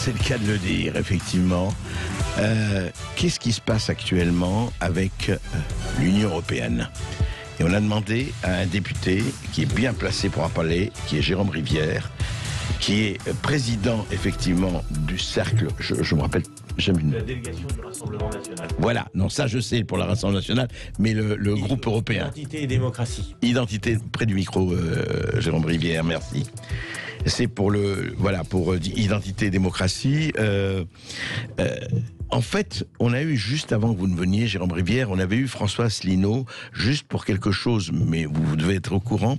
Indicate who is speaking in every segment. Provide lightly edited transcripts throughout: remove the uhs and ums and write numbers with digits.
Speaker 1: c'est le cas de le dire, effectivement. Qu'est-ce qui se passe actuellement avec l'Union européenne ? Et on a demandé à un député qui est bien placé pour en parler, qui est Jérôme Rivière, qui est président, effectivement, du cercle, je me rappelle,
Speaker 2: la délégation du Rassemblement national.
Speaker 1: Voilà, non, ça je sais pour le Rassemblement national, mais le groupe européen.
Speaker 2: Identité et démocratie.
Speaker 1: Identité, près du micro, Jérôme Rivière, merci. C'est pour pour Identité et démocratie. En fait, on a eu, juste avant que vous ne veniez, Jérôme Rivière, on avait eu François Asselineau, juste pour quelque chose, mais vous devez être au courant,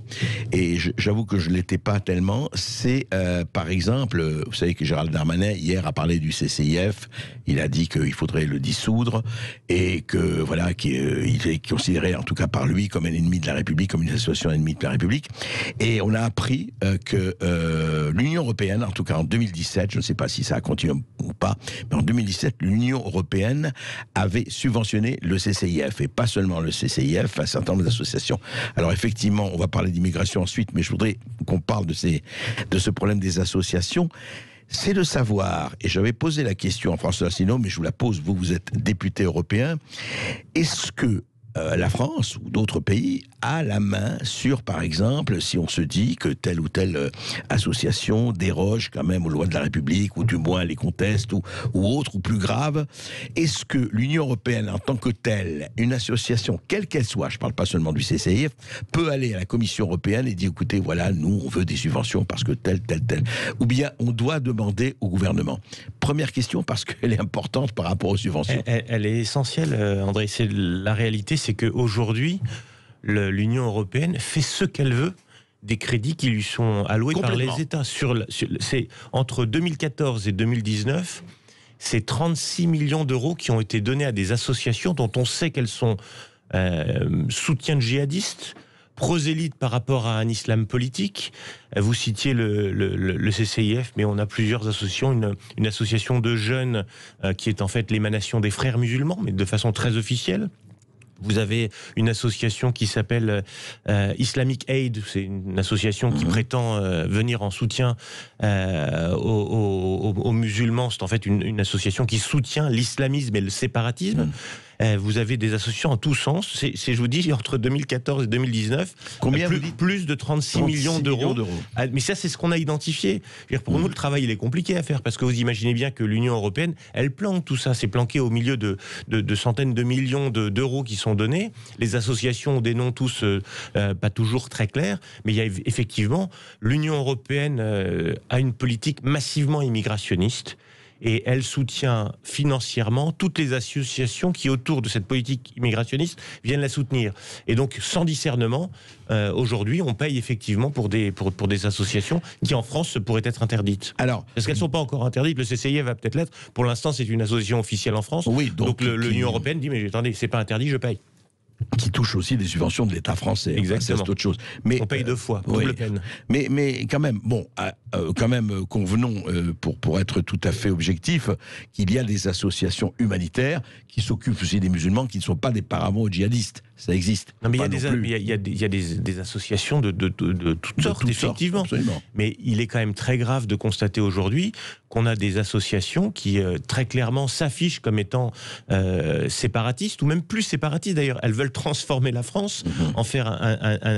Speaker 1: et j'avoue que je ne l'étais pas tellement. C'est, par exemple, vous savez que Gérald Darmanin, hier, a parlé du CCIF, il a dit qu'il faudrait le dissoudre, et que, voilà, qu'il est considéré, en tout cas par lui, comme un ennemi de la République, comme une association ennemie de la République. Et on a appris que l'Union européenne, en tout cas en 2017, je ne sais pas si ça a continué ou pas, mais en 2017, l'Union européenne avait subventionné le CCIF, et pas seulement le CCIF, un certain nombre d'associations. Alors effectivement, on va parler d'immigration ensuite, mais je voudrais qu'on parle de ce problème des associations. C'est de savoir, et j'avais posé la question à François Asselineau, mais je vous la pose, vous êtes député européen, est-ce que la France ou d'autres pays a la main sur, par exemple, si on se dit que telle ou telle association déroge quand même aux lois de la République, ou du moins les conteste, ou autre, ou plus grave, est-ce que l'Union européenne, en tant que telle, une association, quelle qu'elle soit, je ne parle pas seulement du CCIF, peut aller à la Commission européenne et dire, écoutez, voilà, nous, on veut des subventions parce que telle, ou bien on doit demander au gouvernement? Première question, parce qu'elle est importante par rapport aux subventions.
Speaker 2: Elle est essentielle, André. C'est la réalité, c'est qu'aujourd'hui, l'Union européenne fait ce qu'elle veut des crédits qui lui sont alloués par les États. C'est entre 2014 et 2019, c'est 36 millions d'euros qui ont été donnés à des associations dont on sait qu'elles sont soutien de djihadistes, prosélytes par rapport à un islam politique. Vous citiez le CCIF, mais on a plusieurs associations. Une association de jeunes qui est en fait l'émanation des frères musulmans, mais de façon très officielle. Vous avez une association qui s'appelle Islamic Aid, c'est une association qui prétend venir en soutien aux musulmans. C'est en fait une association qui soutient l'islamisme et le séparatisme. Vous avez des associations en tous sens. C'est, je vous dis, entre 2014 et 2019,
Speaker 1: combien
Speaker 2: plus de 36 millions d'euros. Mais ça, c'est ce qu'on a identifié. Pour nous, le travail, il est compliqué à faire, parce que vous imaginez bien que l'Union européenne, elle planque tout ça. C'est planqué au milieu de centaines de millions d'euros qui sont donnés. Les associations ont des noms tous pas toujours très clairs, mais il y a effectivement, l'Union européenne a une politique massivement immigrationniste. Et elle soutient financièrement toutes les associations qui, autour de cette politique immigrationniste, viennent la soutenir. Et donc, sans discernement, aujourd'hui, on paye effectivement pour des associations qui, en France, pourraient être interdites.
Speaker 1: Alors,
Speaker 2: parce qu'elles ne sont pas encore interdites. Le CCIF va peut-être l'être. Pour l'instant, c'est une association officielle en France.
Speaker 1: Oui,
Speaker 2: donc l'Union européenne dit, mais attendez, c'est pas interdit, je paye.
Speaker 1: Qui touche aussi des subventions de l'État français.
Speaker 2: Exactement.
Speaker 1: C'est autre chose. Mais,
Speaker 2: on paye deux fois, double peine.
Speaker 1: Mais quand même, convenons, pour être tout à fait objectif, qu'il y a des associations humanitaires qui s'occupent aussi des musulmans qui ne sont pas des paravents djihadistes. Ça existe.
Speaker 2: Non, mais il y a des associations de toutes sortes, effectivement.
Speaker 1: Absolument.
Speaker 2: Mais il est quand même très grave de constater aujourd'hui qu'on a des associations qui, très clairement, s'affichent comme étant séparatistes, ou même plus séparatistes d'ailleurs. Elles veulent transformer la France, en faire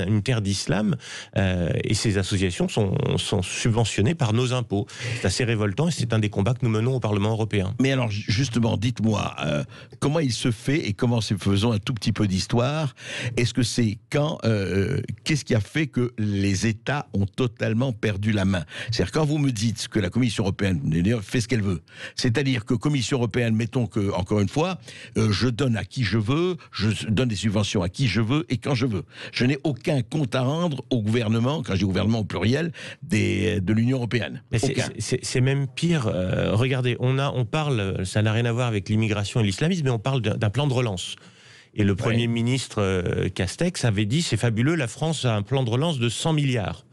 Speaker 2: une terre d'islam, et ces associations sont subventionnées par nos impôts. C'est assez révoltant, et c'est un des combats que nous menons au Parlement européen.
Speaker 1: Mais alors, justement, dites-moi, comment il se fait, et comment faisons un tout petit peu d'histoire. Est-ce que c'est qu'est-ce qui a fait que les États ont totalement perdu la main? C'est-à-dire, quand vous me dites que la Commission européenne fait ce qu'elle veut, c'est-à-dire que Commission européenne, mettons que, encore une fois, je donne à qui je veux, je donne des subventions à qui je veux et quand je veux. Je n'ai aucun compte à rendre au gouvernement, quand je dis gouvernement au pluriel, de l'Union européenne.
Speaker 2: C'est même pire. Regardez, on parle, ça n'a rien à voir avec l'immigration et l'islamisme, mais on parle d'un plan de relance. Et le Premier ministre Castex avait dit, c'est fabuleux, la France a un plan de relance de 100 milliards.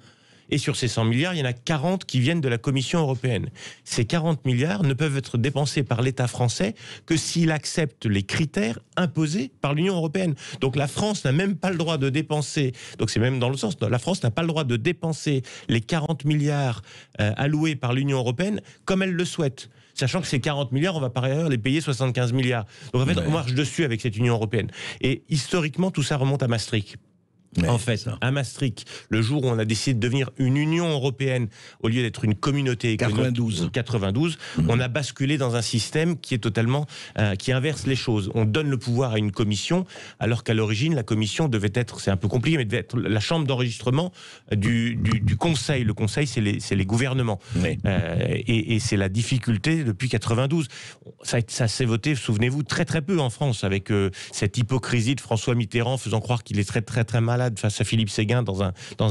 Speaker 2: Et sur ces 100 milliards, il y en a 40 qui viennent de la Commission européenne. Ces 40 milliards ne peuvent être dépensés par l'État français que s'il accepte les critères imposés par l'Union européenne. Donc la France n'a même pas le droit de dépenser, donc c'est même dans le sens, la France n'a pas le droit de dépenser les 40 milliards alloués par l'Union européenne comme elle le souhaite. Sachant que ces 40 milliards, on va par ailleurs les payer 75 milliards. Donc en fait, on marche dessus avec cette Union européenne. Et historiquement, tout ça remonte à Maastricht.
Speaker 1: Ouais,
Speaker 2: en fait, à Maastricht, le jour où on a décidé de devenir une Union européenne au lieu d'être une communauté économique, 92, on a basculé dans un système qui est totalement qui inverse les choses. On donne le pouvoir à une commission, alors qu'à l'origine, la commission devait être, c'est un peu compliqué, mais devait être la chambre d'enregistrement du Conseil. Le Conseil, c'est les gouvernements. Oui. Et c'est la difficulté depuis 92. Ça s'est voté, souvenez-vous, très très peu en France, avec cette hypocrisie de François Mitterrand faisant croire qu'il est très très très malade face à Philippe Séguin dans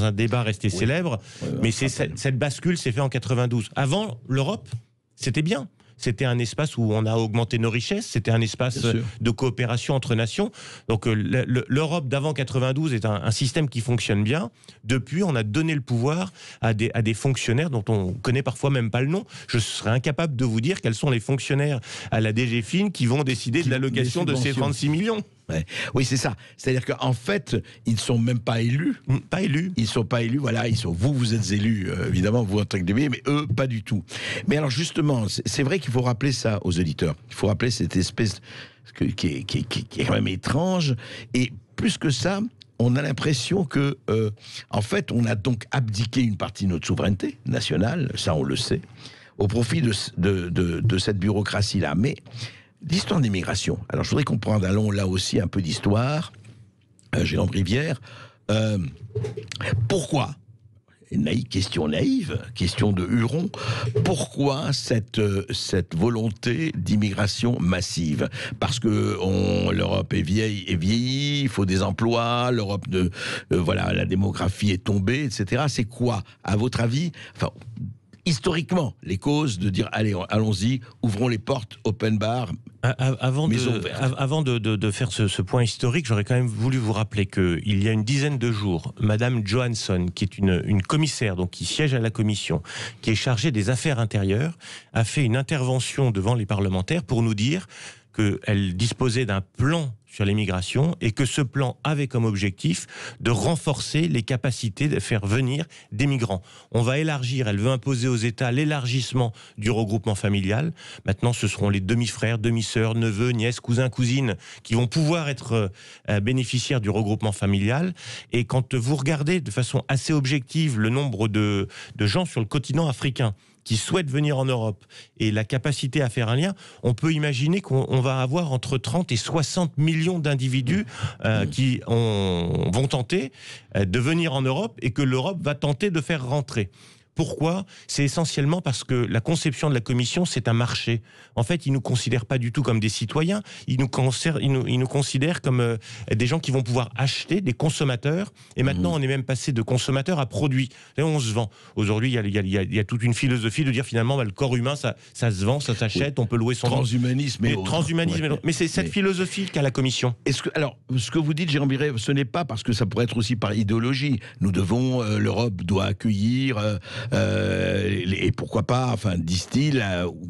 Speaker 2: un débat resté célèbre. Mais cette bascule s'est faite en 92. Avant, l'Europe, c'était bien. C'était un espace où on a augmenté nos richesses, c'était un espace de coopération entre nations. Donc l'Europe d'avant 92 est un système qui fonctionne bien. Depuis, on a donné le pouvoir à des fonctionnaires dont on connaît parfois même pas le nom. Je serais incapable de vous dire quels sont les fonctionnaires à la DGFiN qui vont décider de l'allocation de ces 36 millions.
Speaker 1: Ouais. Oui, c'est ça. C'est-à-dire qu'en fait, ils ne sont même pas élus.
Speaker 2: Pas élus.
Speaker 1: Ils ne sont pas élus, voilà. Vous êtes élus, évidemment, vous en tant que député, mais eux, pas du tout. Mais alors, justement, c'est vrai qu'il faut rappeler ça aux auditeurs. Il faut rappeler cette espèce qui est quand même étrange. Et plus que ça, on a l'impression que, en fait, on a donc abdiqué une partie de notre souveraineté nationale, ça on le sait, au profit de cette bureaucratie-là. Mais l'histoire des migrations. Alors, je voudrais qu'on prenne là aussi un peu d'histoire. Jérôme Rivière. Pourquoi, question naïve, question de Huron, pourquoi cette volonté d'immigration massive? Parce que l'Europe est vieillie, il faut des emplois, l'Europe voilà, la démographie est tombée, etc. C'est quoi, à votre avis, enfin, historiquement, les causes de dire allez, allons-y, ouvrons les portes, open bar,
Speaker 2: avant de faire ce point historique, j'aurais quand même voulu vous rappeler qu'il y a une dizaine de jours, Madame Johansson, qui est une commissaire, donc qui siège à la commission, qui est chargée des affaires intérieures, a fait une intervention devant les parlementaires pour nous dire qu'elle disposait d'un plan sur l'immigration et que ce plan avait comme objectif de renforcer les capacités de faire venir des migrants. On va élargir, elle veut imposer aux États l'élargissement du regroupement familial. Maintenant, ce seront les demi-frères, demi-sœurs, neveux, nièces, cousins, cousines qui vont pouvoir être bénéficiaires du regroupement familial. Et quand vous regardez de façon assez objective le nombre de gens sur le continent africain qui souhaitent venir en Europe et la capacité à faire un lien, on peut imaginer qu'on va avoir entre 30 et 60 millions d'individus qui vont tenter de venir en Europe et que l'Europe va tenter de faire rentrer. Pourquoi ? C'est essentiellement parce que la conception de la Commission, c'est un marché. En fait, ils ne nous considèrent pas du tout comme des citoyens, ils nous considèrent comme des gens qui vont pouvoir acheter, des consommateurs, et maintenant on est même passé de consommateurs à produits. Et on se vend. Aujourd'hui, il y a toute une philosophie de dire finalement, le corps humain, ça se vend, ça s'achète, on peut louer son...
Speaker 1: Transhumanisme et autres.
Speaker 2: Transhumanisme, ouais. Mais c'est cette philosophie qu'a la Commission.
Speaker 1: Alors, ce que vous dites, Jérôme Biret, ce n'est pas parce que ça pourrait être aussi par idéologie. Nous devons, l'Europe doit accueillir... et pourquoi pas, enfin, disent-ils,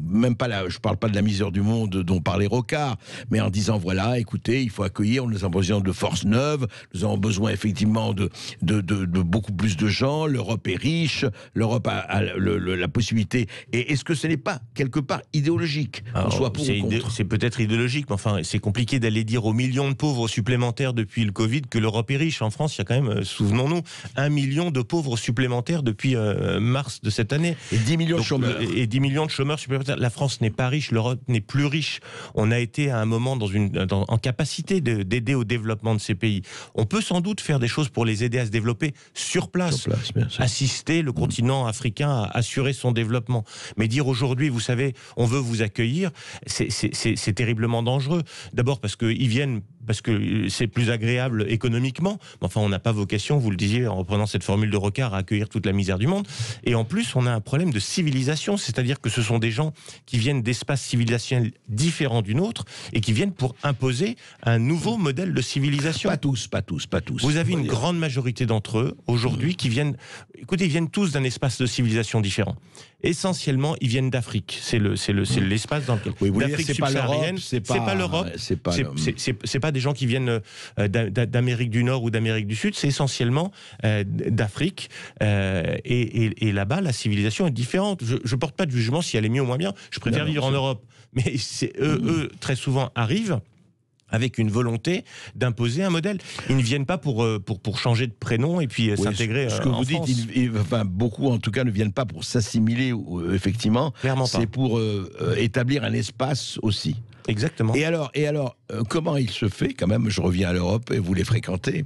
Speaker 1: même pas là, je parle pas de la misère du monde dont parlait Rocard, mais en disant voilà, écoutez, il faut accueillir, nous avons besoin de forces neuves, nous avons besoin effectivement de beaucoup plus de gens, l'Europe est riche, l'Europe a la possibilité. Et est-ce que ce n'est pas quelque part idéologique, qu'on soit pour ou contre ?
Speaker 2: C'est peut-être idéologique, mais enfin, c'est compliqué d'aller dire aux millions de pauvres supplémentaires depuis le Covid que l'Europe est riche. En France, il y a quand même, souvenons-nous, 1 million de pauvres supplémentaires depuis mars de cette année.
Speaker 1: Et 10 millions de chômeurs.
Speaker 2: Et 10 millions de chômeurs supplémentaires. La France n'est pas riche, l'Europe n'est plus riche. On a été à un moment en capacité d'aider au développement de ces pays. On peut sans doute faire des choses pour les aider à se développer sur place, assister le continent africain à assurer son développement. Mais dire aujourd'hui, vous savez, on veut vous accueillir, c'est terriblement dangereux. D'abord parce qu'ils viennent parce que c'est plus agréable économiquement. Enfin, on n'a pas vocation, vous le disiez en reprenant cette formule de Rocard, à accueillir toute la misère du monde. Et en plus, on a un problème de civilisation, c'est-à-dire que ce sont des gens qui viennent d'espaces civilisationnels différents d'une autre et qui viennent pour imposer un nouveau modèle de civilisation.
Speaker 1: Pas tous.
Speaker 2: Vous avez une grande majorité d'entre eux aujourd'hui qui viennent, écoutez, ils viennent tous d'un espace de civilisation différent. Essentiellement, ils viennent d'Afrique. C'est l'espace dans lequel.
Speaker 1: Oui,
Speaker 2: l'Afrique subsaharienne, c'est pas l'Europe. C'est pas des gens qui viennent d'Amérique du Nord ou d'Amérique du Sud. C'est essentiellement d'Afrique. Et là-bas, la civilisation est différente. Je porte pas de jugement si elle est mieux ou moins bien. Je préfère vivre en Europe. Mais eux, très souvent, arrivent avec une volonté d'imposer un modèle. Ils ne viennent pas pour changer de prénom et puis s'intégrer
Speaker 1: ce que vous dites, beaucoup en tout cas ne viennent pas pour s'assimiler, effectivement.
Speaker 2: Clairement pas.
Speaker 1: C'est pour établir un espace aussi.
Speaker 2: Exactement.
Speaker 1: Et alors, comment il se fait, quand même, je reviens à l'Europe, et vous les fréquentez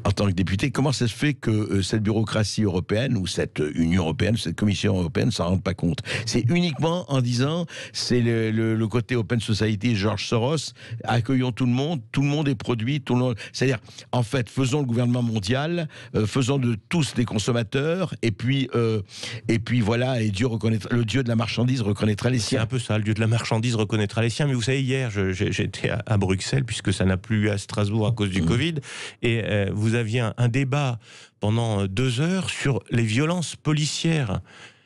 Speaker 1: en tant que député, comment ça se fait que cette bureaucratie européenne, ou cette Union européenne, cette Commission européenne, s'en rende pas compte? C'est uniquement en disant, c'est le côté Open Society, George Soros, accueillons tout le monde est produit, tout le monde... C'est-à-dire, en fait, faisons le gouvernement mondial, faisons de tous des consommateurs, et puis voilà, et le Dieu de la marchandise reconnaîtra les siens.
Speaker 2: C'est un peu ça, le Dieu de la marchandise reconnaîtra les siens, mais vous savez, hier, j'étais à Bruxelles, puisque ça n'a plus eu à Strasbourg à cause du Covid, et vous aviez un débat pendant 2 heures sur les violences policières.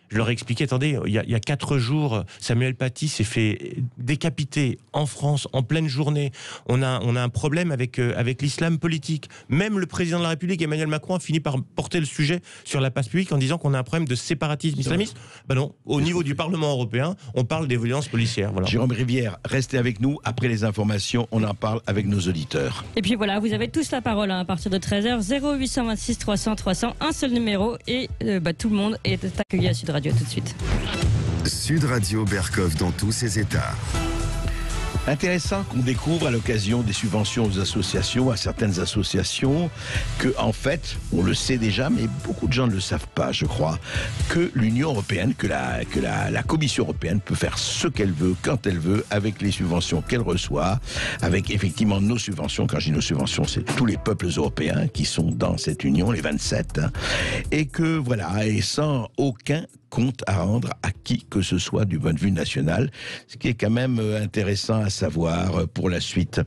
Speaker 2: Je leur ai expliqué, attendez, il y a 4 jours, Samuel Paty s'est fait décapiter en France, en pleine journée. On a un problème avec l'islam politique. Même le président de la République, Emmanuel Macron, a fini par porter le sujet sur la place publique en disant qu'on a un problème de séparatisme islamiste. Ben non, au niveau du Parlement européen, on parle des violences policières. Voilà.
Speaker 1: Jérôme Rivière, restez avec nous. Après les informations, on en parle avec nos auditeurs.
Speaker 3: Et puis voilà, vous avez tous la parole à partir de 13h. 0826 300 300, un seul numéro. Et tout le monde est accueilli à Sud Radio tout de suite.
Speaker 4: Sud Radio Berkov dans tous ses états.
Speaker 1: Intéressant qu'on découvre à l'occasion des subventions aux associations, à certaines associations, que en fait, on le sait déjà, mais beaucoup de gens ne le savent pas, je crois, que l'Union européenne, que la Commission européenne peut faire ce qu'elle veut, quand elle veut, avec les subventions qu'elle reçoit, avec effectivement nos subventions. Quand je dis nos subventions, c'est tous les peuples européens qui sont dans cette Union, les 27, et que voilà, et sans aucun compte à rendre à qui que ce soit du point de vue national, ce qui est quand même intéressant à savoir pour la suite.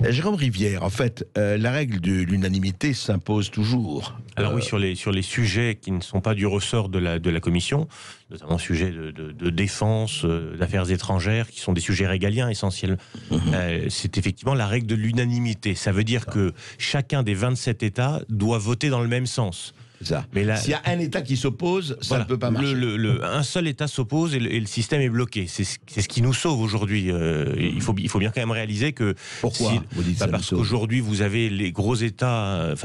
Speaker 1: Jérôme Rivière, en fait, la règle de l'unanimité s'impose toujours.
Speaker 2: Alors oui, sur les sujets qui ne sont pas du ressort de la Commission, notamment sujets de défense, d'affaires étrangères, qui sont des sujets régaliens essentiels, c'est effectivement la règle de l'unanimité. Ça veut dire que chacun des 27 États doit voter dans le même sens.
Speaker 1: Ça. Mais là, s'il y a un État qui s'oppose, ça ne peut pas marcher.
Speaker 2: Un seul État s'oppose et le système est bloqué. C'est ce qui nous sauve aujourd'hui. Il faut bien quand même réaliser que...
Speaker 1: Pourquoi vous dites ça?
Speaker 2: Parce qu'aujourd'hui, vous avez les gros États,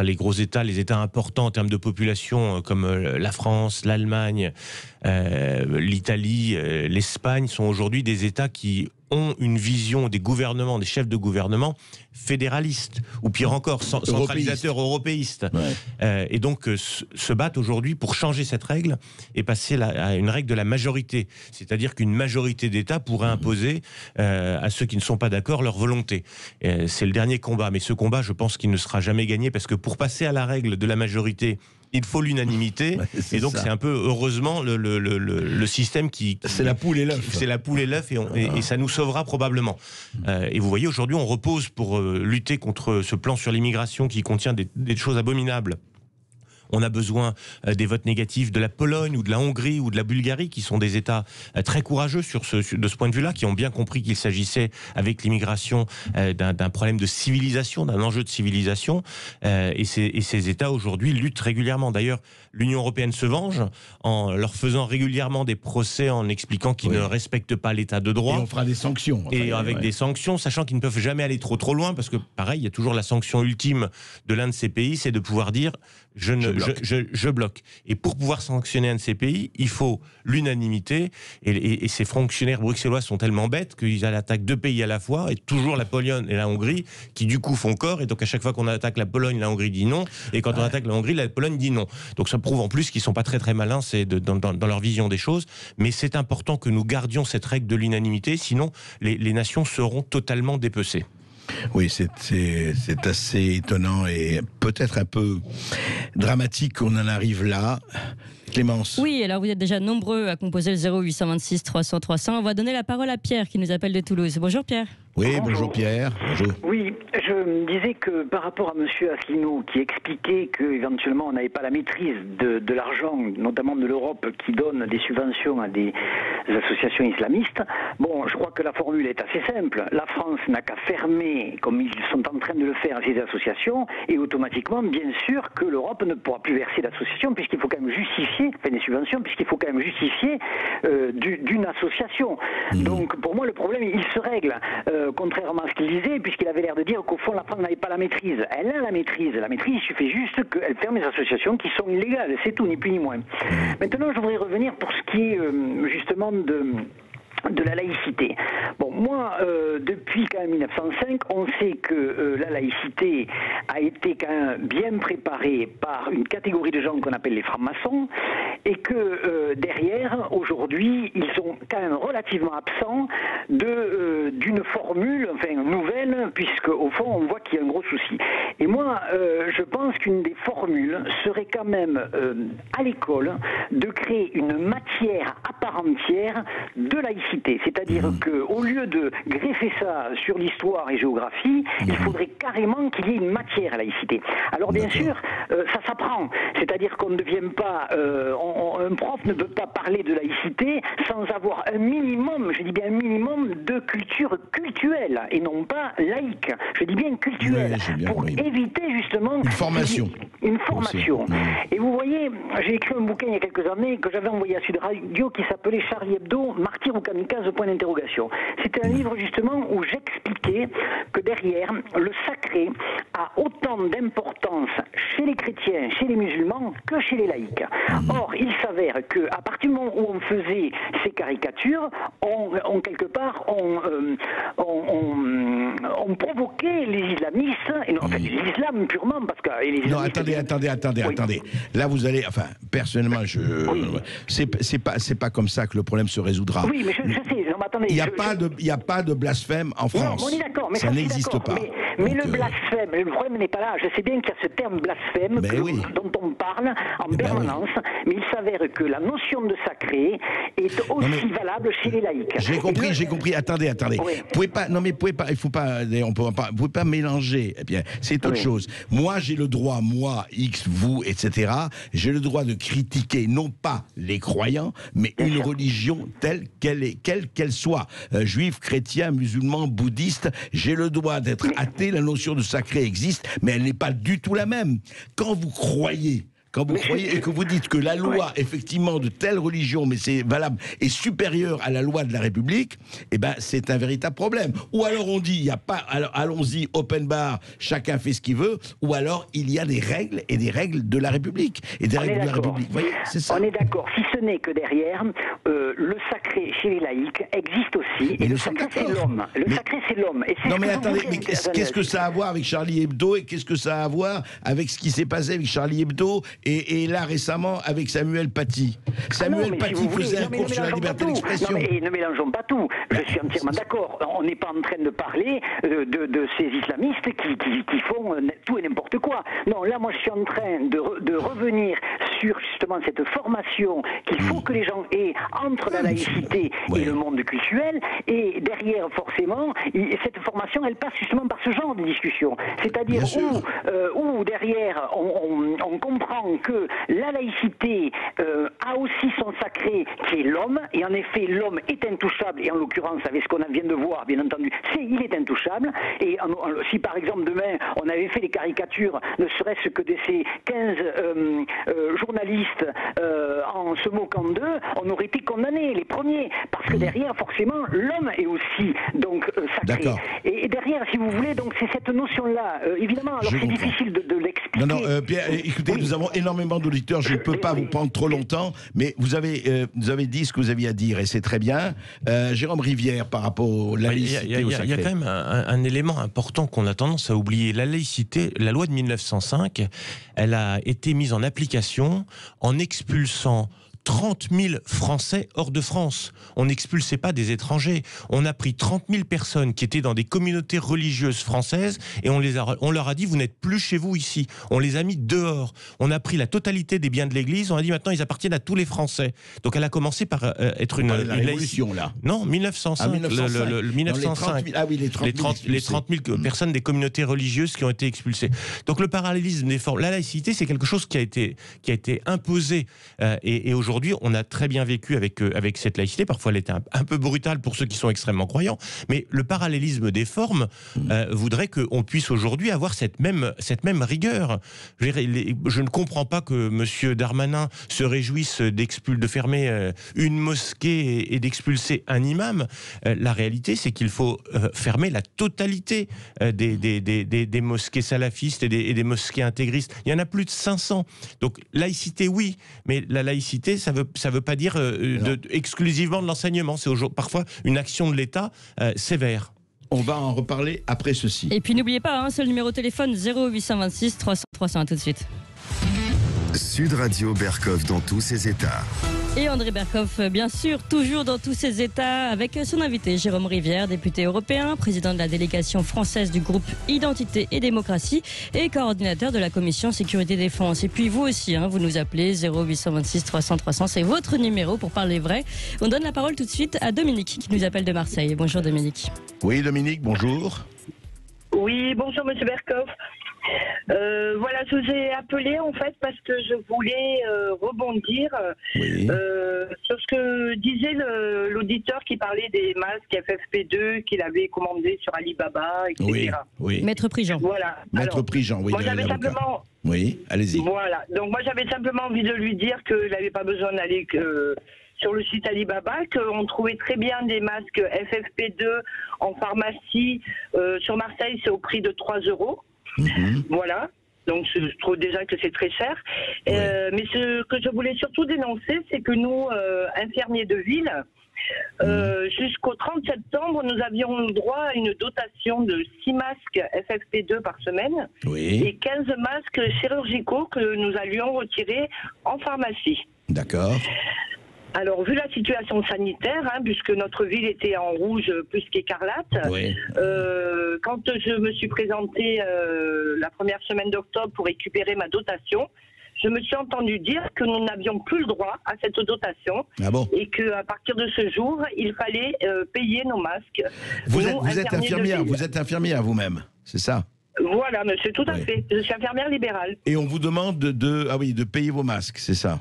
Speaker 2: les États importants en termes de population, comme la France, l'Allemagne, l'Italie, l'Espagne, sont aujourd'hui des États qui ont une vision des gouvernements, des chefs de gouvernement fédéralistes, ou pire encore, centralisateurs européistes. Ouais. Et donc se battent aujourd'hui pour changer cette règle et passer à une règle de la majorité. C'est-à-dire qu'une majorité d'États pourrait imposer à ceux qui ne sont pas d'accord leur volonté. C'est le dernier combat, mais ce combat, je pense qu'il ne sera jamais gagné, parce que pour passer à la règle de la majorité, il faut l'unanimité, et donc c'est un peu, heureusement, le système qui...
Speaker 1: C'est la poule et l'œuf.
Speaker 2: C'est la poule et l'œuf, et ça nous sauvera probablement. Et vous voyez, aujourd'hui, on repose pour lutter contre ce plan sur l'immigration qui contient des choses abominables. On a besoin des votes négatifs de la Pologne ou de la Hongrie ou de la Bulgarie, qui sont des États très courageux de ce point de vue-là, qui ont bien compris qu'il s'agissait avec l'immigration d'un problème de civilisation, d'un enjeu de civilisation. Et ces États aujourd'hui luttent régulièrement. D'ailleurs, l'Union européenne se venge en leur faisant régulièrement des procès, en expliquant qu'ils ne respectent pas l'état de droit.
Speaker 1: Et on fera des sanctions.
Speaker 2: Et avec des sanctions, sachant qu'ils ne peuvent jamais aller trop loin, parce que pareil, il y a toujours la sanction ultime de l'un de ces pays, c'est de pouvoir dire je bloque. Et pour pouvoir sanctionner un de ces pays, il faut l'unanimité. Et ces fonctionnaires bruxellois sont tellement bêtes qu'ils attaquent 2 pays à la fois, et toujours la Pologne et la Hongrie, qui du coup font corps. Et donc à chaque fois qu'on attaque la Pologne, la Hongrie dit non. Et quand on attaque la Hongrie, la Pologne dit non. Donc ça prouve en plus qu'ils ne sont pas très très malins dans leur vision des choses. Mais c'est important que nous gardions cette règle de l'unanimité, sinon les nations seront totalement dépecées.
Speaker 1: Oui, c'est assez étonnant et peut-être un peu dramatique qu'on en arrive là. Clémence.
Speaker 3: Oui, alors vous êtes déjà nombreux à composer le 0826 300 300. On va donner la parole à Pierre qui nous appelle de Toulouse. Bonjour Pierre.
Speaker 1: Oui, bonjour Pierre. Bonjour.
Speaker 5: Oui, je me disais que par rapport à monsieur Asselineau qui expliquait qu'éventuellement on n'avait pas la maîtrise de l'argent, notamment de l'Europe, qui donne des subventions à des associations islamistes, bon, je crois que la formule est assez simple. La France n'a qu'à fermer, comme ils sont en train de le faire, ces associations, et automatiquement, bien sûr, que l'Europe ne pourra plus verser d'associations, puisqu'il faut quand même justifier, enfin des subventions, puisqu'il faut quand même justifier d'une association. Donc pour moi, le problème, il se règle. Contrairement à ce qu'il disait, puisqu'il avait l'air de dire qu'au fond la France n'avait pas la maîtrise. Elle a la maîtrise. La maîtrise, il suffit juste qu'elle ferme les associations qui sont illégales. C'est tout, ni plus ni moins. Maintenant, je voudrais revenir pour ce qui est justement de la laïcité. Bon, moi, depuis quand même 1905, on sait que la laïcité a été quand même bien préparée par une catégorie de gens qu'on appelle les francs-maçons, et que derrière, aujourd'hui, ils sont quand même relativement absents d'une formule, enfin nouvelle, puisque au fond, on voit qu'il y a un gros souci. Et moi, je pense qu'une des formules serait quand même à l'école de créer une matière à part entière de laïcité. C'est-à-dire qu'au lieu de greffer ça sur l'histoire et géographie, il faudrait carrément qu'il y ait une matière à laïcité. Alors bien sûr, ça s'apprend. C'est-à-dire qu'on ne devient pas... un prof ne peut pas parler de laïcité sans avoir un minimum, je dis bien un minimum, de culture cultuelle et non pas laïque. Je dis bien cultuelle. Oui, pour éviter justement...
Speaker 1: Une formation.
Speaker 5: Une formation. Et vous voyez, j'ai écrit un bouquin il y a quelques années que j'avais envoyé à Sud Radio qui s'appelait Charlie Hebdo, martyr ou kamikaze, point d'interrogation. C'était un livre justement où j'expliquais que derrière, le sacré a autant d'importance chez les chrétiens, chez les musulmans, que chez les laïcs. Or, il s'avère qu'à partir du moment où on faisait ces caricatures, on quelque part, on provoquait les islamistes, et non, en fait, l'islam purement, parce que...
Speaker 1: Non, attendez. Là, vous allez... Enfin, personnellement, c'est pas comme ça que le problème se résoudra.
Speaker 5: Oui, mais je sais, non, mais attendez...
Speaker 1: Il n'y a pas de blasphème en France.
Speaker 5: Non, on est d'accord, mais
Speaker 1: ça n'existe pas.
Speaker 5: Mais le blasphème, le problème n'est pas là. Je sais bien qu'il y a ce terme blasphème dont on parle en permanence, mais il s'avère que la notion de sacré est aussi valable chez les laïcs.
Speaker 1: J'ai compris. Attendez. Oui. Vous pouvez pas, vous pouvez pas mélanger. Eh bien, c'est autre chose. Moi, j'ai le droit, X, vous, etc. J'ai le droit de critiquer non pas les croyants, mais une religion telle qu'elle soit. Juif, chrétien, musulman, bouddhiste, j'ai le droit d'être athée. La notion de sacré existe, mais elle n'est pas du tout la même. Quand vous croyez et que vous dites que la loi, effectivement, de telle religion, mais c'est valable, est supérieure à la loi de la République, eh ben, c'est un véritable problème. Ou alors on dit, il n'y a pas, alors allons-y, open bar, chacun fait ce qu'il veut, ou alors il y a des règles et des règles de la République. Et des règles de la République. Vous voyez, c'est ça.
Speaker 5: On est d'accord. Si ce n'est que derrière, le sacré chez les laïcs existe aussi. Et le sacré, c'est l'homme. Le sacré, c'est l'homme.
Speaker 1: Non, mais attendez, mais qu'est-ce que ça a à voir avec Charlie Hebdo et qu'est-ce que ça a à voir avec ce qui s'est passé avec Charlie Hebdo et là récemment avec Samuel Paty. Samuel Paty faisait un cours sur la liberté d'expression.
Speaker 5: Non, mais ne mélangeons pas tout. Je suis entièrement d'accord. On n'est pas en train de parler de ces islamistes qui font tout et n'importe quoi. Non, là, moi, je suis en train de revenir sur justement cette formation qu'il faut que les gens aient entre la laïcité et le monde cultuel. Et derrière, forcément, cette formation, elle passe justement par ce genre de discussion. C'est-à-dire où derrière, on comprend que la laïcité a aussi son sacré qui est l'homme, et en effet l'homme est intouchable, et en l'occurrence avec ce qu'on vient de voir, bien entendu, il est intouchable, et si par exemple demain on avait fait les caricatures, ne serait-ce que de ces 15 journalistes en se moquant d'eux, on aurait été condamnés, les premiers, parce que derrière forcément l'homme est aussi donc sacré. Et derrière, si vous voulez, donc c'est cette notion-là, évidemment, alors c'est difficile de l'expliquer.
Speaker 1: Non, Pierre, écoutez, nous avons énormément d'auditeurs, je ne peux pas vous prendre trop longtemps, mais vous avez dit ce que vous aviez à dire, et c'est très bien. Jérôme Rivière, par rapport à la laïcité au sacré.
Speaker 2: Il y a quand même un élément important qu'on a tendance à oublier. La laïcité, la loi de 1905, elle a été mise en application en expulsant 30 000 Français hors de France. On n'expulsait pas des étrangers. On a pris 30 000 personnes qui étaient dans des communautés religieuses françaises et on leur a dit vous n'êtes plus chez vous ici. On les a mis dehors. On a pris la totalité des biens de l'Église. On a dit maintenant ils appartiennent à tous les Français. Donc elle a commencé par être une
Speaker 1: révolution là.
Speaker 2: Non, 1905. 1905.
Speaker 1: Ah oui, les 30 000
Speaker 2: personnes des communautés religieuses qui ont été expulsées. Donc le parallélisme des formes, la laïcité, c'est quelque chose qui a été imposé et aujourd'hui on a très bien vécu avec cette laïcité. Parfois elle était un peu brutale pour ceux qui sont extrêmement croyants, mais le parallélisme des formes voudrait qu'on puisse aujourd'hui avoir cette même rigueur. Je ne comprends pas que M. Darmanin se réjouisse de fermer une mosquée et d'expulser un imam. La réalité, c'est qu'il faut fermer la totalité des mosquées salafistes et des mosquées intégristes. Il y en a plus de 500. Donc laïcité, oui, mais la laïcité, ça veut pas dire exclusivement de l'enseignement. C'est parfois une action de l'État sévère.
Speaker 1: On va en reparler après ceci.
Speaker 3: Et puis n'oubliez pas, un seul numéro de téléphone, 0826 300 300. À tout de suite.
Speaker 4: Sud Radio Berkov dans tous ses états.
Speaker 3: Et André Berkov, bien sûr, toujours dans tous ses états, avec son invité Jérôme Rivière, député européen, président de la délégation française du groupe Identité et Démocratie et coordinateur de la commission Sécurité Défense. Et puis vous aussi, vous nous appelez 0826 300 300, c'est votre numéro pour parler vrai. On donne la parole tout de suite à Dominique qui nous appelle de Marseille. Bonjour Dominique.
Speaker 1: Oui Dominique, bonjour.
Speaker 6: Oui, bonjour Monsieur Berkov. Voilà, je vous ai appelé en fait parce que je voulais rebondir sur ce que disait l'auditeur qui parlait des masques FFP2 qu'il avait commandés sur Alibaba, etc.
Speaker 1: Oui.
Speaker 3: Maître Prigent.
Speaker 6: Voilà.
Speaker 1: Maître Prigent, oui.
Speaker 6: Moi j'avais simplement.
Speaker 1: Oui, allez-y.
Speaker 6: Voilà. Donc moi j'avais simplement envie de lui dire qu'il n'avait pas besoin d'aller sur le site Alibaba, qu'on trouvait très bien des masques FFP2 en pharmacie. Sur Marseille, c'est au prix de 3 €. Voilà, donc je trouve déjà que c'est très cher. Mais ce que je voulais surtout dénoncer, c'est que nous, infirmiers de ville, jusqu'au 30 septembre, nous avions droit à une dotation de 6 masques FFP2 par semaine et 15 masques chirurgicaux que nous allions retirer en pharmacie.
Speaker 1: D'accord.
Speaker 6: Alors, vu la situation sanitaire, puisque notre ville était en rouge plus qu'écarlate, quand je me suis présentée la première semaine d'octobre pour récupérer ma dotation, je me suis entendu dire que nous n'avions plus le droit à cette dotation et qu'à partir de ce jour, il fallait payer nos masques.
Speaker 1: Vous êtes infirmière vous-même, c'est ça?
Speaker 6: Voilà, monsieur, tout à fait. Je suis infirmière libérale.
Speaker 1: Et on vous demande de payer vos masques, c'est ça?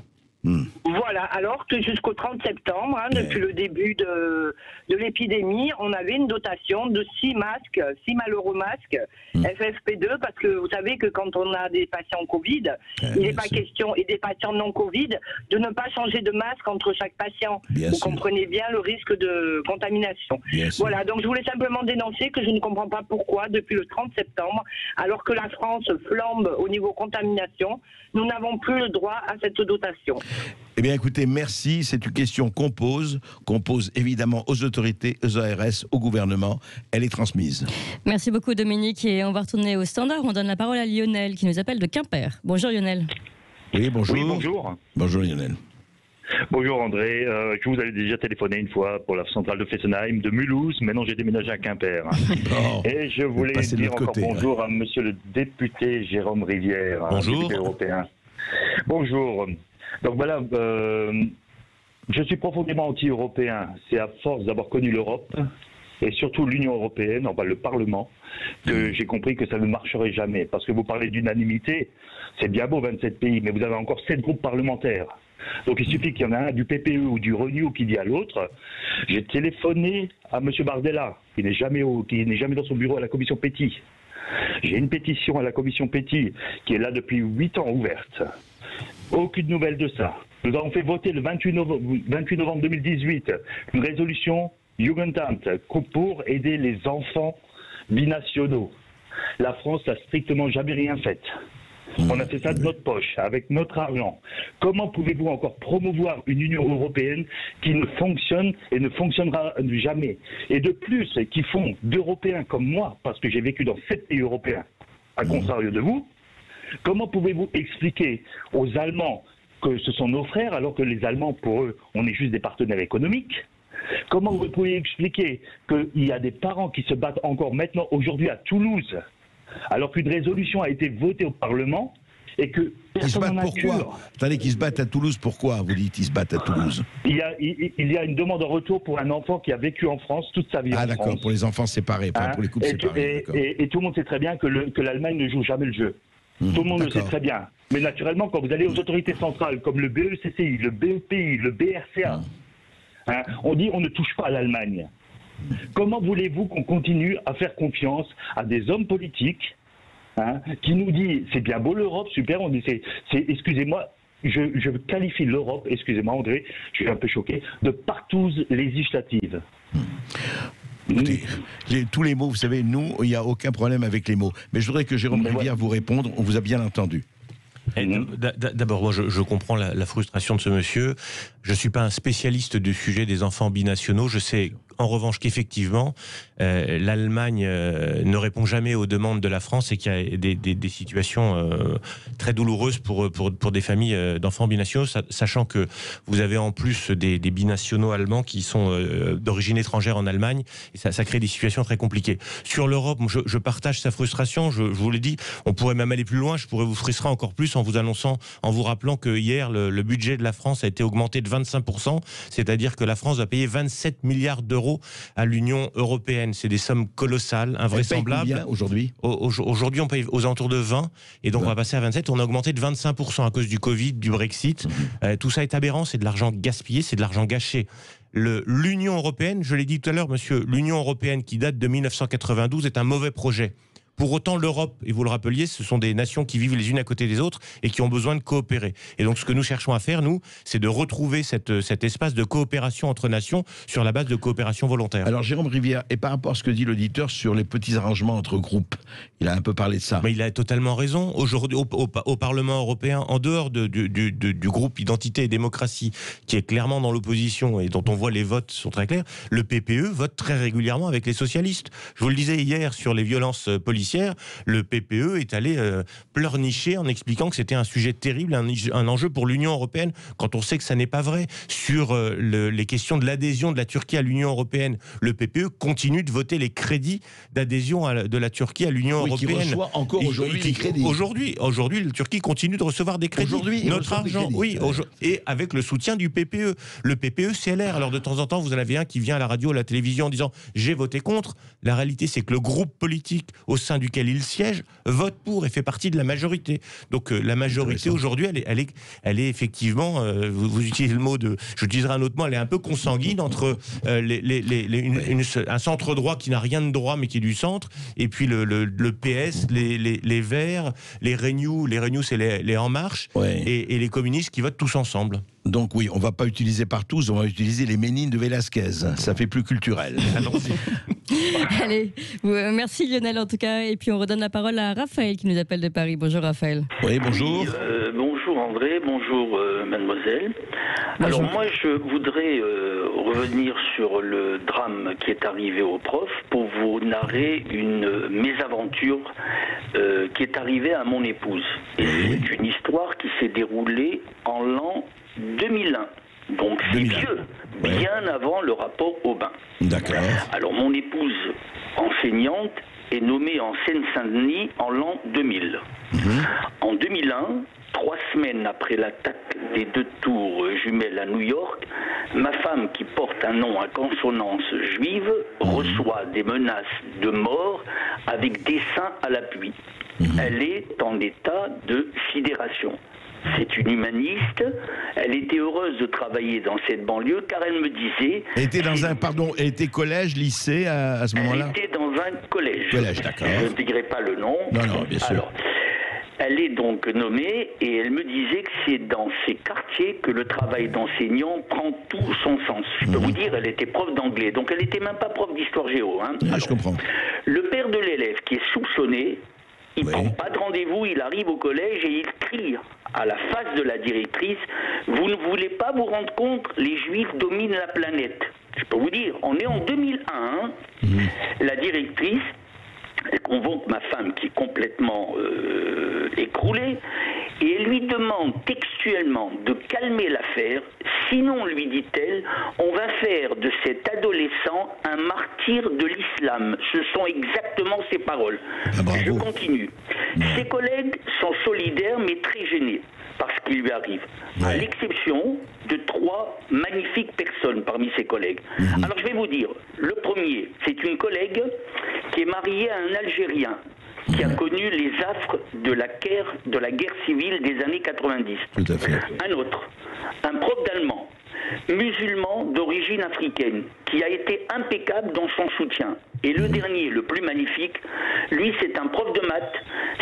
Speaker 6: Voilà, alors que jusqu'au 30 septembre, depuis le début de l'épidémie, on avait une dotation de 6 masques, 6 malheureux masques FFP2, parce que vous savez que quand on a des patients Covid, il n'est pas question, et des patients non Covid, de ne pas changer de masque entre chaque patient. Vous comprenez bien le risque de contamination. Voilà, donc je voulais simplement dénoncer que je ne comprends pas pourquoi, depuis le 30 septembre, alors que la France flambe au niveau contamination, nous n'avons plus le droit à cette dotation.
Speaker 1: Eh bien, écoutez, merci. C'est une question qu'on pose évidemment aux autorités, aux ARS, au gouvernement. Elle est transmise.
Speaker 3: Merci beaucoup, Dominique. Et on va retourner au standard. On donne la parole à Lionel, qui nous appelle de Quimper. Bonjour, Lionel.
Speaker 1: Oui, bonjour.
Speaker 7: Oui, bonjour.
Speaker 1: Bonjour, Lionel.
Speaker 7: Bonjour, André. Je vous avais déjà téléphoné une fois pour la centrale de Fessenheim de Mulhouse. Maintenant, j'ai déménagé à Quimper. Et je voulais dire encore bonjour à monsieur le député Jérôme Rivière, député européen. Bonjour. Donc voilà, je suis profondément anti-européen. C'est à force d'avoir connu l'Europe et surtout l'Union européenne, enfin le Parlement, que j'ai compris que ça ne marcherait jamais. Parce que vous parlez d'unanimité, c'est bien beau 27 pays, mais vous avez encore 7 groupes parlementaires. Donc il suffit qu'il y en ait un du PPE ou du Renew qui dit à l'autre. J'ai téléphoné à M. Bardella, qui n'est jamais dans son bureau à la commission Petit. J'ai une pétition à la commission Petit qui est là depuis 8 ans ouverte. Aucune nouvelle de ça. Nous avons fait voter le 28 novembre 2018 une résolution Jugendamt pour aider les enfants binationaux. La France n'a strictement jamais rien fait. On a fait ça de notre poche, avec notre argent. Comment pouvez-vous encore promouvoir une Union européenne qui ne fonctionne et ne fonctionnera jamais? Et de plus, qui font d'Européens comme moi, parce que j'ai vécu dans 7 pays européens, à contrario de vous, comment pouvez-vous expliquer aux Allemands que ce sont nos frères, alors que les Allemands, pour eux, on est juste des partenaires économiques. Comment vous pouvez expliquer qu'il y a des parents qui se battent encore maintenant, aujourd'hui à Toulouse, alors qu'une résolution a été votée au Parlement et que personne n'en a cure.
Speaker 1: Attendez, qu'ils se battent à Toulouse, pourquoi vous dites qu'ils se battent à Toulouse?
Speaker 7: Il y a une demande en retour pour un enfant qui a vécu en France toute sa vie en France.
Speaker 1: Ah d'accord, pour les enfants séparés, pour les couples séparés.
Speaker 7: Et tout le monde sait très bien que l'Allemagne ne joue jamais le jeu. Tout le monde le sait très bien. Mais naturellement, quand vous allez aux autorités centrales comme le BECCI, le BEPI, le BRCA, on dit on ne touche pas à l'Allemagne. Comment voulez-vous qu'on continue à faire confiance à des hommes politiques qui nous disent c'est bien beau l'Europe, super, on dit excusez-moi, je qualifie l'Europe, excusez-moi André, je suis un peu choqué, de partouze législative.
Speaker 1: Écoutez, tous les mots, vous savez, nous, il n'y a aucun problème avec les mots. Mais je voudrais que Jérôme Rivière vous réponde, on vous a bien entendu.
Speaker 2: D'abord, moi, je comprends la frustration de ce monsieur. Je ne suis pas un spécialiste du sujet des enfants binationaux. Je sais en revanche qu'effectivement, l'Allemagne ne répond jamais aux demandes de la France et qu'il y a des situations très douloureuses pour des familles d'enfants binationaux, sachant que vous avez en plus des binationaux allemands qui sont d'origine étrangère en Allemagne, et ça crée des situations très compliquées. Sur l'Europe, je partage sa frustration, je vous l'ai dit, on pourrait même aller plus loin, je pourrais vous frustrer encore plus en vous rappelant que hier, le budget de la France a été augmenté de 25%, c'est-à-dire que la France va payer 27 milliards d'euros à l'Union européenne. C'est des sommes colossales, invraisemblables.
Speaker 1: Combien aujourd'hui ?
Speaker 2: Aujourd'hui, on paye aux alentours de 20, et donc on va passer à 27. On a augmenté de 25% à cause du Covid, du Brexit. Tout ça est aberrant, c'est de l'argent gaspillé, c'est de l'argent gâché. L'Union européenne, je l'ai dit tout à l'heure, monsieur, l'Union européenne qui date de 1992 est un mauvais projet. Pour autant, l'Europe, et vous le rappeliez, ce sont des nations qui vivent les unes à côté des autres et qui ont besoin de coopérer. Et donc, ce que nous cherchons à faire, nous, c'est de retrouver cet espace de coopération entre nations sur la base de coopération volontaire.
Speaker 1: Alors, Jérôme Rivière, et par rapport à ce que dit l'auditeur sur les petits arrangements entre groupes, il a un peu parlé de ça.
Speaker 2: Mais il a totalement raison. Aujourd'hui, au Parlement européen, en dehors du groupe Identité et Démocratie, qui est clairement dans l'opposition et dont on voit les votes sont très clairs, le PPE vote très régulièrement avec les socialistes. Je vous le disais hier sur les violences policières, le PPE est allé pleurnicher en expliquant que c'était un sujet terrible, un enjeu pour l'Union européenne, quand on sait que ça n'est pas vrai. Sur les questions de l'adhésion de la Turquie à l'Union européenne, le PPE continue de voter les crédits d'adhésion de la Turquie à l'Union européenne.
Speaker 1: Qui reçoit encore aujourd'hui les crédits.
Speaker 2: Aujourd'hui, la Turquie continue de recevoir des crédits.
Speaker 1: Aujourd'hui,
Speaker 2: notre argent, oui, et avec le soutien du PPE. Le PPE, c'est LR. Alors de temps en temps, vous en avez un qui vient à la radio, à la télévision en disant « j'ai voté contre ». La réalité, c'est que le groupe politique au sein duquel il siège vote pour et fait partie de la majorité. Donc la majorité aujourd'hui, elle est effectivement, vous utilisez le mot j'utiliserai un autre mot, elle est un peu consanguine entre un centre droit qui n'a rien de droit mais qui est du centre, et puis le PS, les Verts, les Renew c'est les En Marche, et les communistes qui votent tous ensemble.
Speaker 1: Donc oui, on ne va pas utiliser Partouze, on va utiliser les Ménines de Velasquez. Ça fait plus culturel.
Speaker 3: Allez, merci Lionel en tout cas. Et puis on redonne la parole à Raphaël qui nous appelle de Paris. Bonjour Raphaël.
Speaker 1: Oui, bonjour.
Speaker 8: Oui, bonjour André, bonjour mademoiselle.
Speaker 3: Bonjour.
Speaker 8: Alors moi je voudrais revenir sur le drame qui est arrivé au prof pour vous narrer une mésaventure qui est arrivée à mon épouse. Et c'est une histoire qui s'est déroulée en l'an 2001. Donc c'est vieux, bien avant le rapport Aubin.
Speaker 1: D'accord.
Speaker 8: Alors mon épouse, enseignante, est nommée en Seine-Saint-Denis en l'an 2000. En 2001, 3 semaines après l'attaque des 2 tours jumelles à New York, ma femme, qui porte un nom à consonance juive, reçoit des menaces de mort avec dessein à l'appui. Elle est en état de sidération. C'est une humaniste. Elle était heureuse de travailler dans cette banlieue car elle me disait...
Speaker 1: Elle était collège, lycée à ce moment-là ?
Speaker 8: Elle était dans un collège.
Speaker 1: Collège, d'accord.
Speaker 8: Je ne dirai pas le nom.
Speaker 1: Non, bien sûr.
Speaker 8: Alors, elle est donc nommée et elle me disait que c'est dans ces quartiers que le travail d'enseignant prend tout son sens. Je peux vous dire, elle était prof d'anglais, donc elle n'était même pas prof d'histoire géo. Alors,
Speaker 1: je comprends.
Speaker 8: Le père de l'élève qui est soupçonné, il ne prend pas de rendez-vous, il arrive au collège et il crie à la face de la directrice « Vous ne voulez pas vous rendre compte, les Juifs dominent la planète ». Je peux vous dire, on est en 2001, la directrice, elle convoque ma femme qui est complètement écroulée et elle lui demande textuellement de calmer l'affaire, sinon, lui dit-elle, on va faire de cet adolescent un martyr de l'islam. Ce sont exactement ses paroles. Je continue. Ses collègues sont solidaires mais très gênés par ce qui lui arrive, à l'exception de 3 magnifiques personnes parmi ses collègues. Alors je vais vous dire, le premier, c'est une collègue qui est mariée à un Algérien qui a connu les affres de la guerre civile des années 90.
Speaker 1: Tout à fait.
Speaker 8: Un autre, un prof d'allemand, musulman d'origine africaine, qui a été impeccable dans son soutien. Et le dernier, le plus magnifique, lui c'est un prof de maths,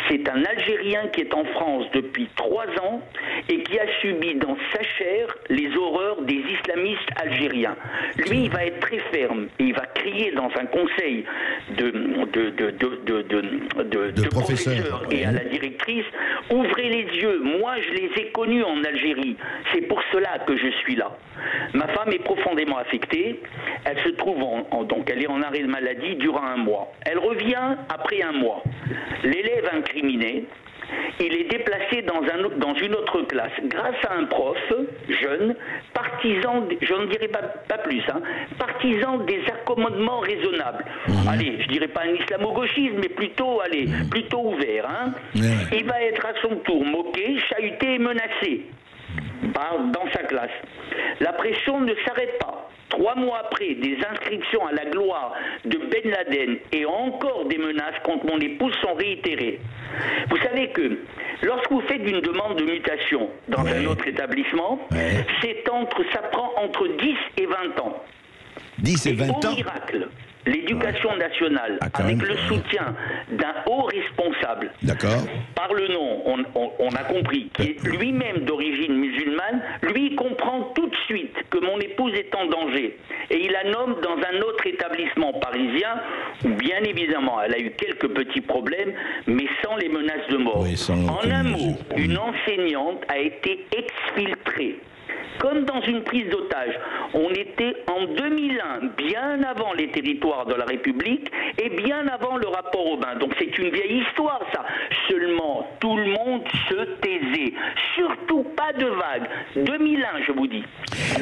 Speaker 8: c'est un Algérien qui est en France depuis 3 ans et qui a subi dans sa chair les horreurs des islamistes algériens. Lui, il va être très ferme et il va crier dans un conseil de professeurs et à la directrice, ouvrez les yeux, moi je les ai connus en Algérie, c'est pour cela que je suis là. Ma femme est profondément affectée, elle se trouve donc elle est en arrêt de maladie durant 1 mois. Elle revient après 1 mois. L'élève incriminé, il est déplacé dans une autre classe grâce à un prof jeune, partisan, je ne dirais pas plus, partisan des accommodements raisonnables. Allez, je dirais pas un islamo-gauchisme, mais plutôt ouvert. Il va être à son tour moqué, chahuté et menacé dans sa classe. La pression ne s'arrête pas. 3 mois après, des inscriptions à la gloire de Ben Laden et encore des menaces contre mon épouse sont réitérées. Vous savez que lorsque vous faites une demande de mutation dans un autre établissement, ça prend entre 10 et 20 ans.
Speaker 1: 10 et 20 ans.
Speaker 8: Au miracle, l'éducation nationale, avec le soutien d'un haut responsable, par le nom, on a compris, qui est lui-même d'origine musulmane, lui comprend tout de suite que mon épouse est en danger. Et il la nomme dans un autre établissement parisien, où bien évidemment elle a eu quelques petits problèmes, mais sans les menaces de mort. En un mot, une enseignante a été exfiltrée. Comme dans une prise d'otage, on était en 2001, bien avant les territoires de la République et bien avant le rapport Aubin. Donc c'est une vieille histoire, ça. Seulement, tout le monde se taisait. Surtout pas de vagues. 2001, je vous dis.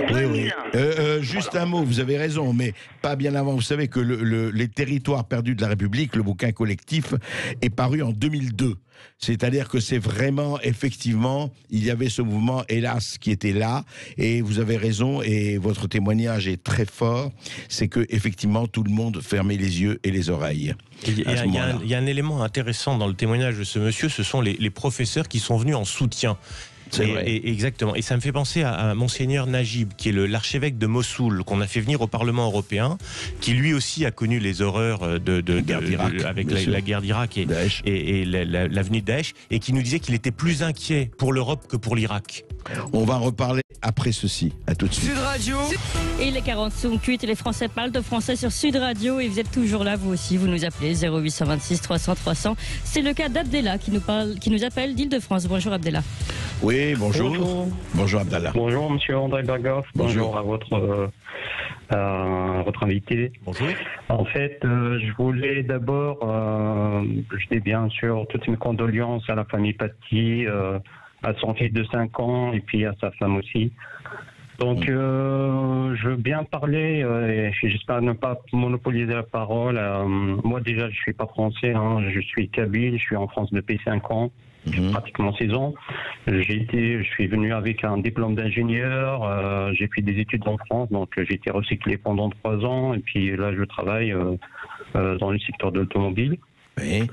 Speaker 8: 2001.
Speaker 1: Juste un mot, vous avez raison, mais pas bien avant. Vous savez que les territoires perdus de la République, le bouquin collectif, est paru en 2002. C'est-à-dire que c'est vraiment, effectivement, il y avait ce mouvement, hélas, qui était là, et vous avez raison, et votre témoignage est très fort, c'est que effectivement tout le monde fermait les yeux et les oreilles. Il
Speaker 2: y a un élément intéressant dans le témoignage de ce monsieur, ce sont les professeurs qui sont venus en soutien. Exactement. Et ça me fait penser à Monseigneur Najib, qui est l'archevêque de Mossoul, qu'on a fait venir au Parlement européen, qui lui aussi a connu les horreurs avec la guerre d'Irak et l'avenue de Daesh, et qui nous disait qu'il était plus inquiet pour l'Europe que pour l'Irak.
Speaker 1: On va en reparler après ceci. À tout de suite.
Speaker 9: Sud Radio.
Speaker 3: Et il est 48 et les Français parlent de français sur Sud Radio, et vous êtes toujours là, vous aussi, vous nous appelez 0826 300 300. C'est le cas d'Abdellah qui nous appelle d'Île-de-France. Bonjour Abdellah.
Speaker 1: Oui, bonjour. Bonjour Abdallah.
Speaker 10: Bonjour Monsieur André Berghoff. Bonjour à votre invité.
Speaker 2: Bonjour.
Speaker 10: En fait, je voulais d'abord jeter bien sûr toutes mes condoléances à la famille Paty, à son fils de 5 ans et puis à sa femme aussi. Donc, je veux bien parler, j'espère ne pas monopoliser la parole. Moi déjà, je suis pas français, je suis kabyle, je suis en France depuis 5 ans. Pratiquement 6 ans. Je suis venu avec un diplôme d'ingénieur, j'ai fait des études en France, donc j'ai été recyclé pendant 3 ans, et puis là je travaille dans le secteur de l'automobile.
Speaker 1: Oui.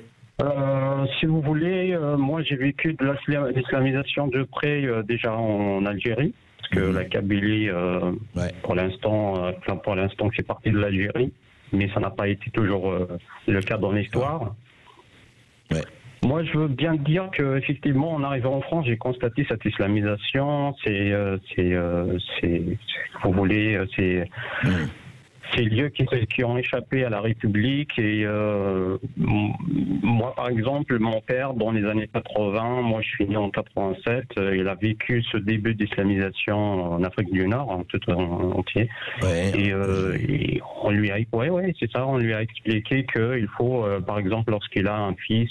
Speaker 10: Si vous voulez, moi j'ai vécu de l'islamisation de près déjà en Algérie, parce que la Kabylie, pour l'instant fait partie de l'Algérie, mais ça n'a pas été toujours le cas dans l'histoire.
Speaker 1: Ouais.
Speaker 10: Moi, je veux bien dire qu'effectivement, en arrivant en France, j'ai constaté cette islamisation. C'est ces lieux qui ont échappé à la République. Et moi, par exemple, mon père, dans les années 80, moi je suis né en 87, il a vécu ce début d'islamisation en Afrique du Nord, en tout entier.
Speaker 1: Ouais,
Speaker 10: et on lui a, c'est ça, on lui a expliqué qu'il faut, par exemple, lorsqu'il a un fils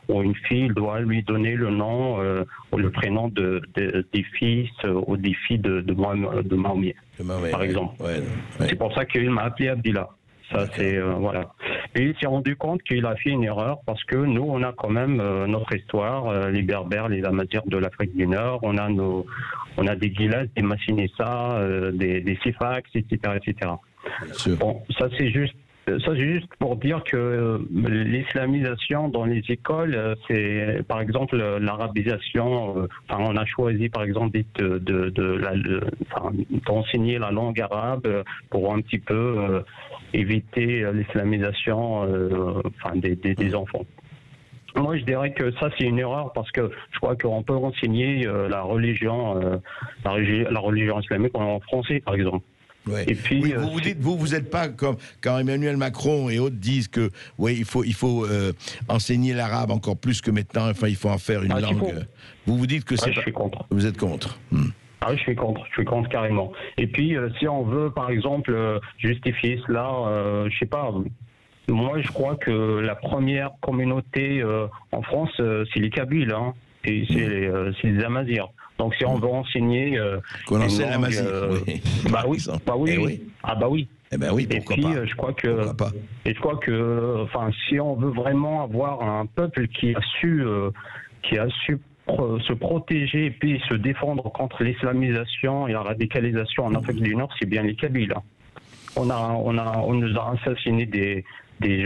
Speaker 10: ou une fille, il doit lui donner le nom ou le prénom des fils ou des filles de Mahomet, par exemple. C'est pour ça qu'il m'a appelé Abdillah. Ça, c'est voilà. Et il s'est rendu compte qu'il a fait une erreur parce que nous, on a quand même notre histoire, les Berbères, les Amazirs de l'Afrique du Nord. On a des Gilas, des Massinissa, des Sifax, etc., etc. Bon, ça c'est juste pour dire que l'islamisation dans les écoles, c'est par exemple l'arabisation. On a choisi par exemple d'enseigner la langue arabe pour un petit peu éviter l'islamisation des enfants. Moi, je dirais que ça, c'est une erreur parce que je crois qu'on peut enseigner la religion islamique en français, par exemple.
Speaker 1: Ouais. Et puis, oui, vous dites, vous n'êtes pas comme quand Emmanuel Macron et autres disent que il faut enseigner l'arabe encore plus que maintenant. Enfin, il faut en faire une langue. Vous dites que c'est.
Speaker 10: Je suis contre.
Speaker 1: Vous êtes contre.
Speaker 10: Ah oui, je suis contre carrément. Et puis, si on veut, par exemple, justifier cela, je sais pas. Moi, je crois que la première communauté en France, c'est les Kabyles, hein. C'est les Amazirs. Donc si on veut enseigner
Speaker 1: qu'on enseigne l'amazigh,
Speaker 10: oui. Ah bah oui.
Speaker 1: Eh ben oui, pourquoi pas.
Speaker 10: Je crois que si on veut vraiment avoir un peuple qui a su se protéger et puis se défendre contre l'islamisation et la radicalisation en Afrique du Nord, c'est bien les Kabyles. On nous a assassiné des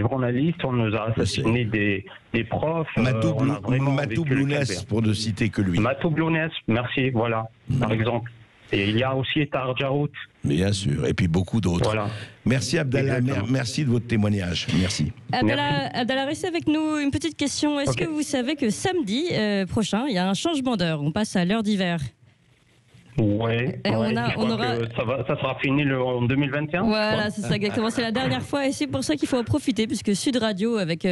Speaker 10: journalistes, on nous a assassiné des profs.
Speaker 1: Matou Blounès, pour ne citer que lui.
Speaker 10: Matou Blounès, merci, voilà, par exemple. Et il y a aussi Tahar Djarout.
Speaker 1: Bien sûr, et puis beaucoup d'autres. Voilà. Merci Abdallah, merci de votre témoignage. Merci.
Speaker 3: Abdallah, restez avec nous. Une petite question. Est-ce que vous savez que samedi prochain, il y a un changement d'heure? On passe à l'heure d'hiver.
Speaker 10: Ouais, ça sera fini en 2021.
Speaker 3: Voilà, c'est ça exactement. C'est la dernière fois et c'est pour ça qu'il faut en profiter puisque Sud Radio avec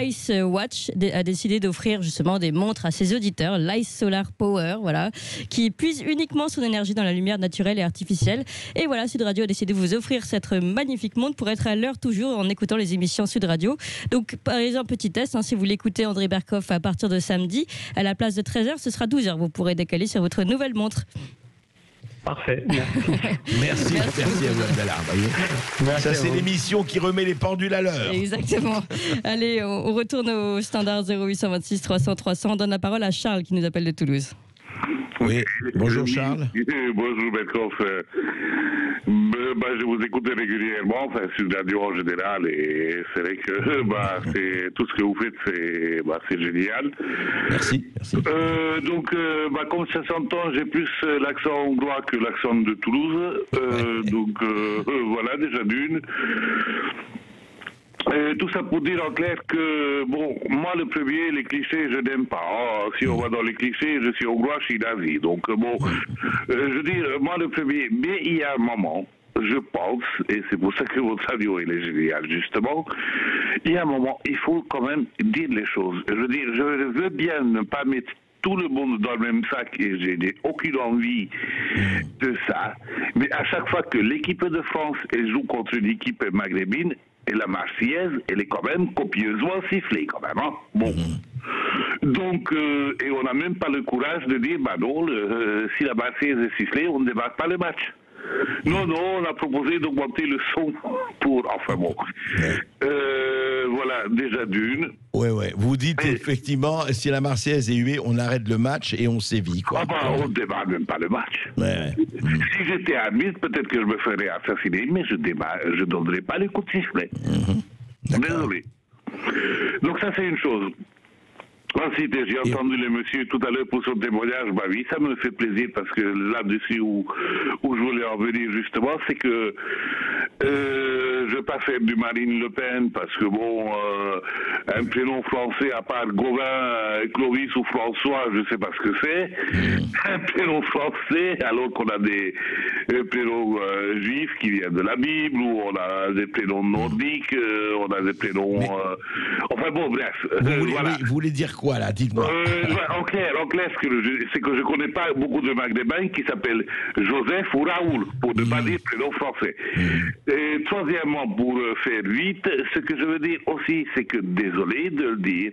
Speaker 3: Ice Watch a décidé d'offrir justement des montres à ses auditeurs, l'Ice Solar Power, voilà, qui puise uniquement son énergie dans la lumière naturelle et artificielle. Et voilà, Sud Radio a décidé de vous offrir cette magnifique montre pour être à l'heure toujours en écoutant les émissions Sud Radio. Donc par exemple, petit test, si vous l'écoutez André Berkoff à partir de samedi, à la place de 13h, ce sera 12h. Vous pourrez décaler sur votre nouvelle montre.
Speaker 10: Parfait.
Speaker 1: Merci à vous, Abdallah. Ça, c'est l'émission qui remet les pendules à l'heure.
Speaker 3: Exactement. Allez, on retourne au standard 0826 300 300. On donne la parole à Charles qui nous appelle de Toulouse.
Speaker 1: Oui, bonjour Charles.
Speaker 9: Bonjour Berkoff. Je vous écoute régulièrement, sur la radio en général, et c'est vrai que c'est, tout ce que vous faites, c'est génial.
Speaker 1: Merci.
Speaker 9: Comme ça s'entend, j'ai plus l'accent hongrois que l'accent de Toulouse. Voilà, déjà d'une. Tout ça pour dire en clair que, moi le premier, les clichés, je n'aime pas. Si on va dans les clichés, je suis hongrois, je suis nazi. Donc je veux dire, moi le premier, mais il y a un moment, je pense, et c'est pour ça que votre radio est génial justement, il y a un moment, il faut quand même dire les choses. Je veux dire, je veux bien ne pas mettre tout le monde dans le même sac et je n'ai aucune envie de ça. Mais à chaque fois que l'équipe de France joue contre une équipe maghrébine, et la Marseillaise, elle est quand même copieusement sifflée, quand même. Hein. Bon. Donc, et on n'a même pas le courage de dire, si la Marseillaise est sifflée, on ne démarre pas le match. Non, on a proposé d'augmenter le son pour... Enfin bon. Voilà, déjà d'une.
Speaker 1: Ouais. Vous dites effectivement, si la Marseillaise est huée, on arrête le match et on sévit, quoi.
Speaker 9: On ne démarre même pas le match. Si j'étais arbitre, peut-être que je me ferais assassiner, mais je ne donnerais pas les coups de sifflet. Désolé. Donc ça, c'est une chose. Ensuite, j'ai entendu le monsieur tout à l'heure pour son témoignage. Oui, ça me fait plaisir parce que là-dessus où je voulais en venir justement, c'est que je je vais pas faire du Marine Le Pen parce que bon, un prénom français à part Gauvin, Clovis ou François, je sais pas ce que c'est. Un prénom français, alors qu'on a des prénoms juifs qui viennent de la Bible, ou on a des prénoms nordiques, on a des prénoms. Enfin bon, bref.
Speaker 1: Vous voulez dire quoi là? Dites-moi.
Speaker 9: En clair, c'est que je connais pas beaucoup de maghrébins qui s'appellent Joseph ou Raoul, pour ne pas dire prénom français. Et troisièmement, pour faire vite, ce que je veux dire aussi, c'est que, désolé de le dire,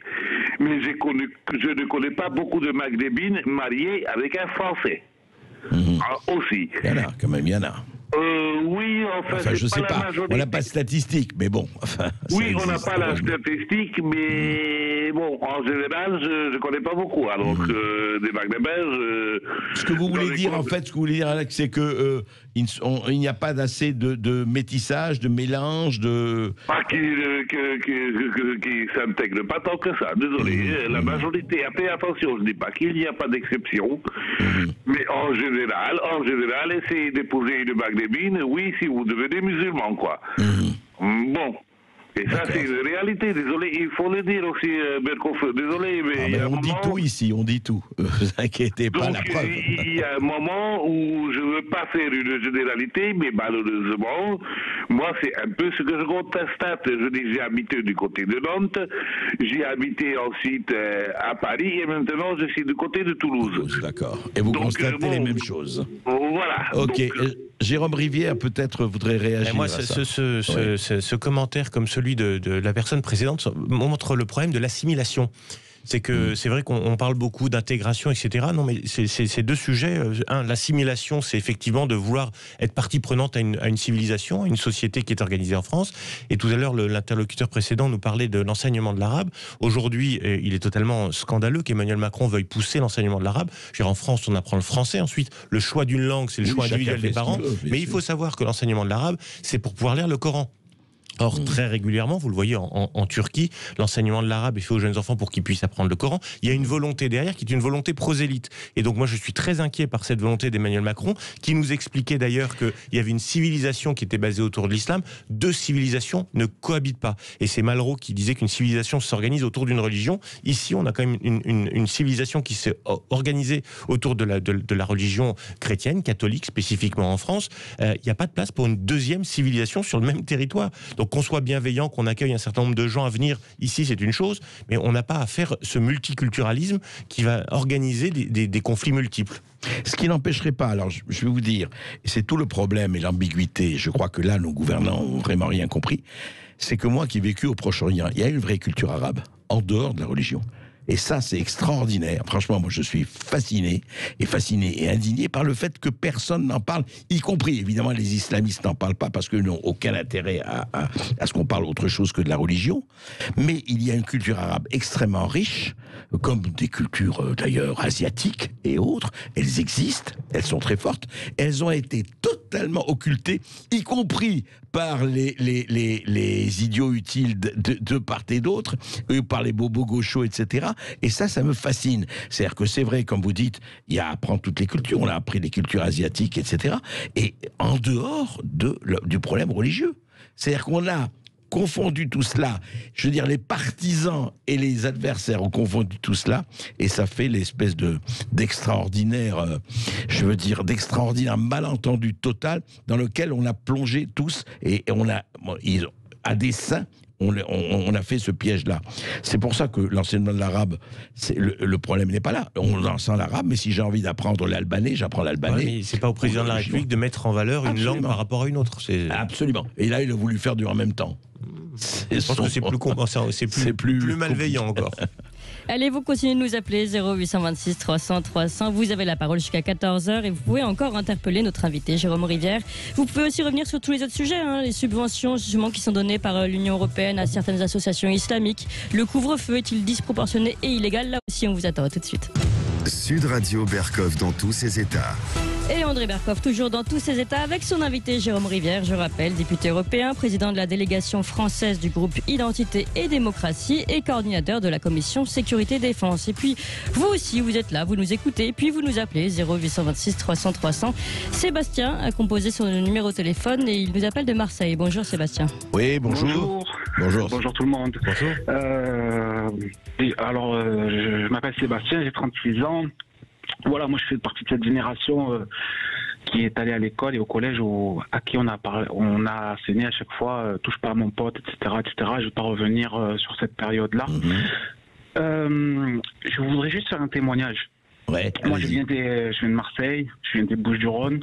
Speaker 9: mais je ne connais pas beaucoup de maghrébines mariées avec un Français. Aussi.
Speaker 1: Il y en a, quand même, il y en a.
Speaker 9: Oui, enfin
Speaker 1: je sais pas. On n'a pas de statistiques, mais bon.
Speaker 9: Oui, on n'a pas la statistique, mais bon, en général, je ne connais pas beaucoup. Alors que des maghrébins.
Speaker 1: Ce que vous voulez dire, en fait, Alex, c'est que il n'y a pas assez de métissage, de mélange, de.
Speaker 9: Pas qui s'intègre pas tant que ça. Désolé, la majorité. Après, attention, je ne dis pas qu'il n'y a pas d'exception, mais en général, essayez d'épouser une maghrébine, oui, si vous devenez musulman, quoi. Bon. Et ça, c'est une réalité, désolé, il faut le dire aussi, Berkoff, désolé, mais...
Speaker 1: on dit tout ici, on dit tout. Vous inquiétez pas,
Speaker 9: donc,
Speaker 1: la preuve.
Speaker 9: Il y a un moment où je ne veux pas faire une généralité, mais malheureusement, moi, c'est un peu ce que je constate. Je dis, j'ai habité du côté de Nantes, j'ai habité ensuite à Paris, et maintenant, je suis du côté de Toulouse.
Speaker 1: D'accord. Et vous constatez les mêmes choses.
Speaker 9: Voilà.
Speaker 1: Ok. Jérôme Rivière, peut-être, voudrait réagir
Speaker 2: moi,
Speaker 1: à ça.
Speaker 2: Ce commentaire, comme celui de la personne précédente, montre le problème de l'assimilation. C'est que c'est vrai qu'on parle beaucoup d'intégration, etc. Non, mais c'est deux sujets. Un, l'assimilation, c'est effectivement de vouloir être partie prenante à une civilisation, à une société qui est organisée en France. Et tout à l'heure, l'interlocuteur précédent nous parlait de l'enseignement de l'arabe. Aujourd'hui, il est totalement scandaleux qu'Emmanuel Macron veuille pousser l'enseignement de l'arabe. Je veux dire, en France, on apprend le français. Ensuite, le choix d'une langue, c'est le choix individuel des parents. Mais il faut savoir que l'enseignement de l'arabe, c'est pour pouvoir lire le Coran. Or, très régulièrement, vous le voyez en Turquie, l'enseignement de l'arabe est fait aux jeunes enfants pour qu'ils puissent apprendre le Coran. Il y a une volonté derrière qui est une volonté prosélyte. Et donc moi, je suis très inquiet par cette volonté d'Emmanuel Macron, qui nous expliquait d'ailleurs qu'il y avait une civilisation qui était basée autour de l'islam. Deux civilisations ne cohabitent pas. Et c'est Malraux qui disait qu'une civilisation s'organise autour d'une religion. Ici, on a quand même une civilisation qui s'est organisée autour de la religion chrétienne, catholique spécifiquement en France. Il n'y a pas de place pour une deuxième civilisation sur le même territoire. Donc qu'on soit bienveillant, qu'on accueille un certain nombre de gens à venir ici, c'est une chose, mais on n'a pas à faire ce multiculturalisme qui va organiser des conflits multiples.
Speaker 1: Ce qui n'empêcherait pas, alors je vais vous dire, et c'est tout le problème et l'ambiguïté, je crois que là, nos gouvernants ont vraiment rien compris, c'est que moi qui ai vécu au Proche-Orient, il y a une vraie culture arabe, en dehors de la religion. Et ça, c'est extraordinaire. Franchement, moi, je suis fasciné et indigné par le fait que personne n'en parle, y compris, évidemment, les islamistes n'en parlent pas parce qu'ils n'ont aucun intérêt à ce qu'on parle autre chose que de la religion. Mais il y a une culture arabe extrêmement riche, comme des cultures, d'ailleurs, asiatiques et autres. Elles existent, elles sont très fortes. Elles ont été totalement occultées, y compris par les idiots utiles de part et d'autre, par les bobos gauchos, etc. Et ça me fascine. C'est-à-dire que c'est vrai, comme vous dites, il y a à apprendre toutes les cultures. On a appris les cultures asiatiques, etc. Et en dehors du problème religieux. C'est-à-dire qu'on a confondu tout cela. Je veux dire, les partisans et les adversaires ont confondu tout cela, et ça fait l'espèce d'extraordinaire, je veux dire, d'extraordinaire malentendu total dans lequel on a plongé tous, et on a, à dessein, on a fait ce piège-là. C'est pour ça que l'enseignement de l'arabe, le problème n'est pas là. On enseigne l'arabe, mais si j'ai envie d'apprendre l'albanais, j'apprends l'albanais.
Speaker 2: Ouais, mais c'est pas au président de la République de mettre en valeur une langue par rapport à une autre.
Speaker 1: Absolument. Et là, il a voulu faire du en même temps.
Speaker 2: Je pense que c'est plus malveillant encore.
Speaker 3: Allez, vous continuez de nous appeler 0826 300 300. Vous avez la parole jusqu'à 14h et vous pouvez encore interpeller notre invité Jérôme Rivière. Vous pouvez aussi revenir sur tous les autres sujets, les subventions justement qui sont données par l'Union européenne à certaines associations islamiques. Le couvre-feu est-il disproportionné et illégal? Là aussi, on vous attend. À tout de suite.
Speaker 4: Sud Radio Berkoff dans tous ses états.
Speaker 3: Et André Berkoff, toujours dans tous ses états, avec son invité Jérôme Rivière, je rappelle, député européen, président de la délégation française du groupe Identité et Démocratie et coordinateur de la commission Sécurité Défense. Et puis, vous aussi, vous êtes là, vous nous écoutez, et puis vous nous appelez 0826 300 300. Sébastien a composé son numéro de téléphone et il nous appelle de Marseille. Bonjour Sébastien.
Speaker 1: Oui, bonjour. Bonjour.
Speaker 11: Bonjour tout le monde.
Speaker 1: Bonjour.
Speaker 11: Je m'appelle Sébastien, j'ai 36 ans. Voilà, moi je fais partie de cette génération qui est allée à l'école et au collège à qui on a enseigné à chaque fois touche pas à mon pote, etc., etc. Je ne vais pas revenir sur cette période-là. Je voudrais juste faire un témoignage.
Speaker 1: Ouais,
Speaker 11: moi je viens de Marseille, je viens des Bouches-du-Rhône.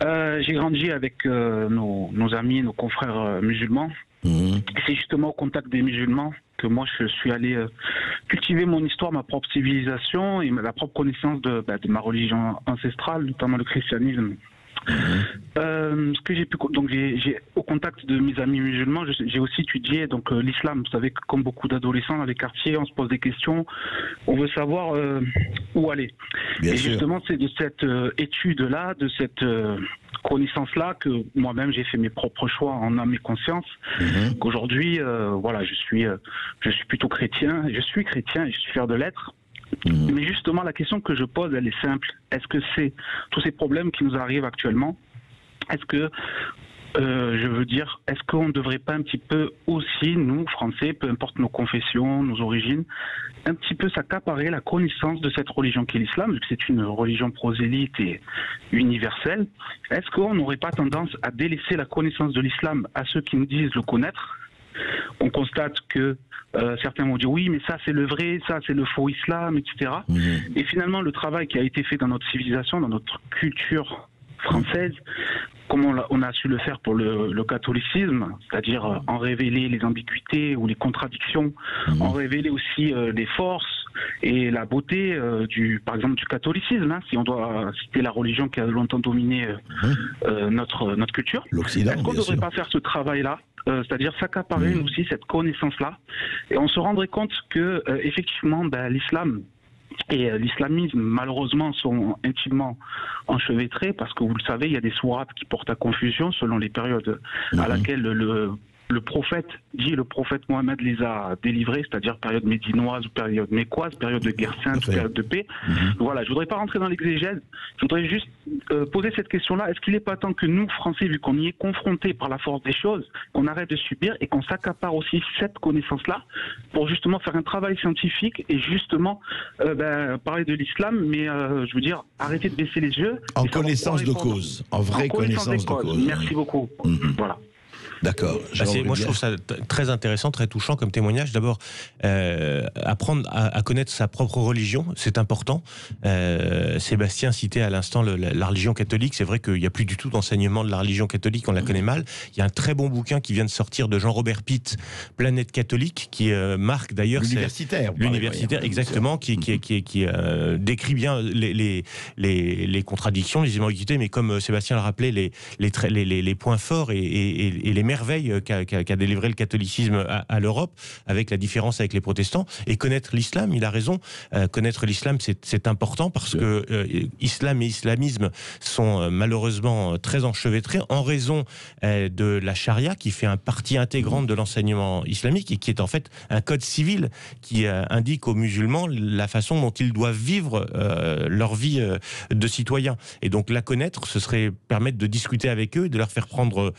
Speaker 11: J'ai grandi avec nos amis, nos confrères musulmans. C'est justement au contact des musulmans que moi je suis allé cultiver mon histoire, ma propre civilisation et la propre connaissance de ma religion ancestrale, notamment le christianisme. Ce que j'ai pu, donc j'ai au contact de mes amis musulmans, j'ai aussi étudié donc l'islam. Vous savez que comme beaucoup d'adolescents dans les quartiers, on se pose des questions, on veut savoir où aller.
Speaker 1: Bien
Speaker 11: et
Speaker 1: sûr.
Speaker 11: Justement, c'est de cette étude-là, de cette connaissance-là que moi-même j'ai fait mes propres choix en âme et conscience. Qu'aujourd'hui, voilà, je suis plutôt chrétien. Je suis chrétien et je suis fier de l'être. Mais justement, la question que je pose, elle est simple. Est-ce que c'est tous ces problèmes qui nous arrivent actuellement, est-ce que, est-ce qu'on ne devrait pas un petit peu aussi, nous, Français, peu importe nos confessions, nos origines, un petit peu s'accaparer la connaissance de cette religion qu'est l'islam, vu que c'est une religion prosélyte et universelle. Est-ce qu'on n'aurait pas tendance à délaisser la connaissance de l'islam à ceux qui nous disent le connaître? On constate que certains vont dire oui, mais ça c'est le vrai, ça c'est le faux islam, etc. Et finalement, le travail qui a été fait dans notre civilisation, dans notre culture française, comme on a su le faire pour le catholicisme, c'est-à-dire en révéler les ambiguïtés ou les contradictions, en révéler aussi les forces et la beauté par exemple du catholicisme, hein, si on doit citer la religion qui a longtemps dominé notre culture.
Speaker 1: L'Occident.
Speaker 11: Est-ce qu'on ne devrait pas faire ce travail-là? C'est-à-dire s'accaparer nous aussi cette connaissance-là, et on se rendrait compte que effectivement l'islam et l'islamisme malheureusement sont intimement enchevêtrés, parce que vous le savez, il y a des sourates qui portent à confusion selon les périodes à laquelle le prophète Mohammed les a délivrés, c'est-à-dire période médinoise ou période mécoise, période de guerre sainte, période de paix. Voilà, je voudrais pas rentrer dans l'exégèse, je voudrais juste poser cette question-là. Est-ce qu'il n'est pas temps que nous, Français, vu qu'on y est confrontés par la force des choses, qu'on arrête de subir et qu'on s'accapare aussi cette connaissance-là pour justement faire un travail scientifique et justement parler de l'islam, mais je veux dire, arrêter de baisser les yeux.
Speaker 1: En connaissance de cause, en vraie connaissance de cause.
Speaker 11: Merci beaucoup. Voilà.
Speaker 1: D'accord.
Speaker 2: Moi, je trouve ça très intéressant, très touchant comme témoignage. D'abord, apprendre à connaître sa propre religion, c'est important. Sébastien citait à l'instant la religion catholique. C'est vrai qu'il n'y a plus du tout d'enseignement de la religion catholique, on la connaît mal. Il y a un très bon bouquin qui vient de sortir de Jean-Robert Pitt, Planète catholique, qui marque d'ailleurs...
Speaker 1: L'universitaire.
Speaker 2: L'universitaire, exactement, qui décrit bien les contradictions, les ambiguïtés, mais comme Sébastien l'a rappelé, les points forts et les merveilles qu'a délivré le catholicisme à l'Europe, avec la différence avec les protestants. Et connaître l'islam, il a raison, connaître l'islam c'est important, parce que islam et islamisme sont malheureusement très enchevêtrés en raison de la charia, qui fait une partie intégrante de l'enseignement islamique et qui est en fait un code civil qui indique aux musulmans la façon dont ils doivent vivre leur vie de citoyens. Et donc la connaître, ce serait permettre de discuter avec eux et de leur faire prendre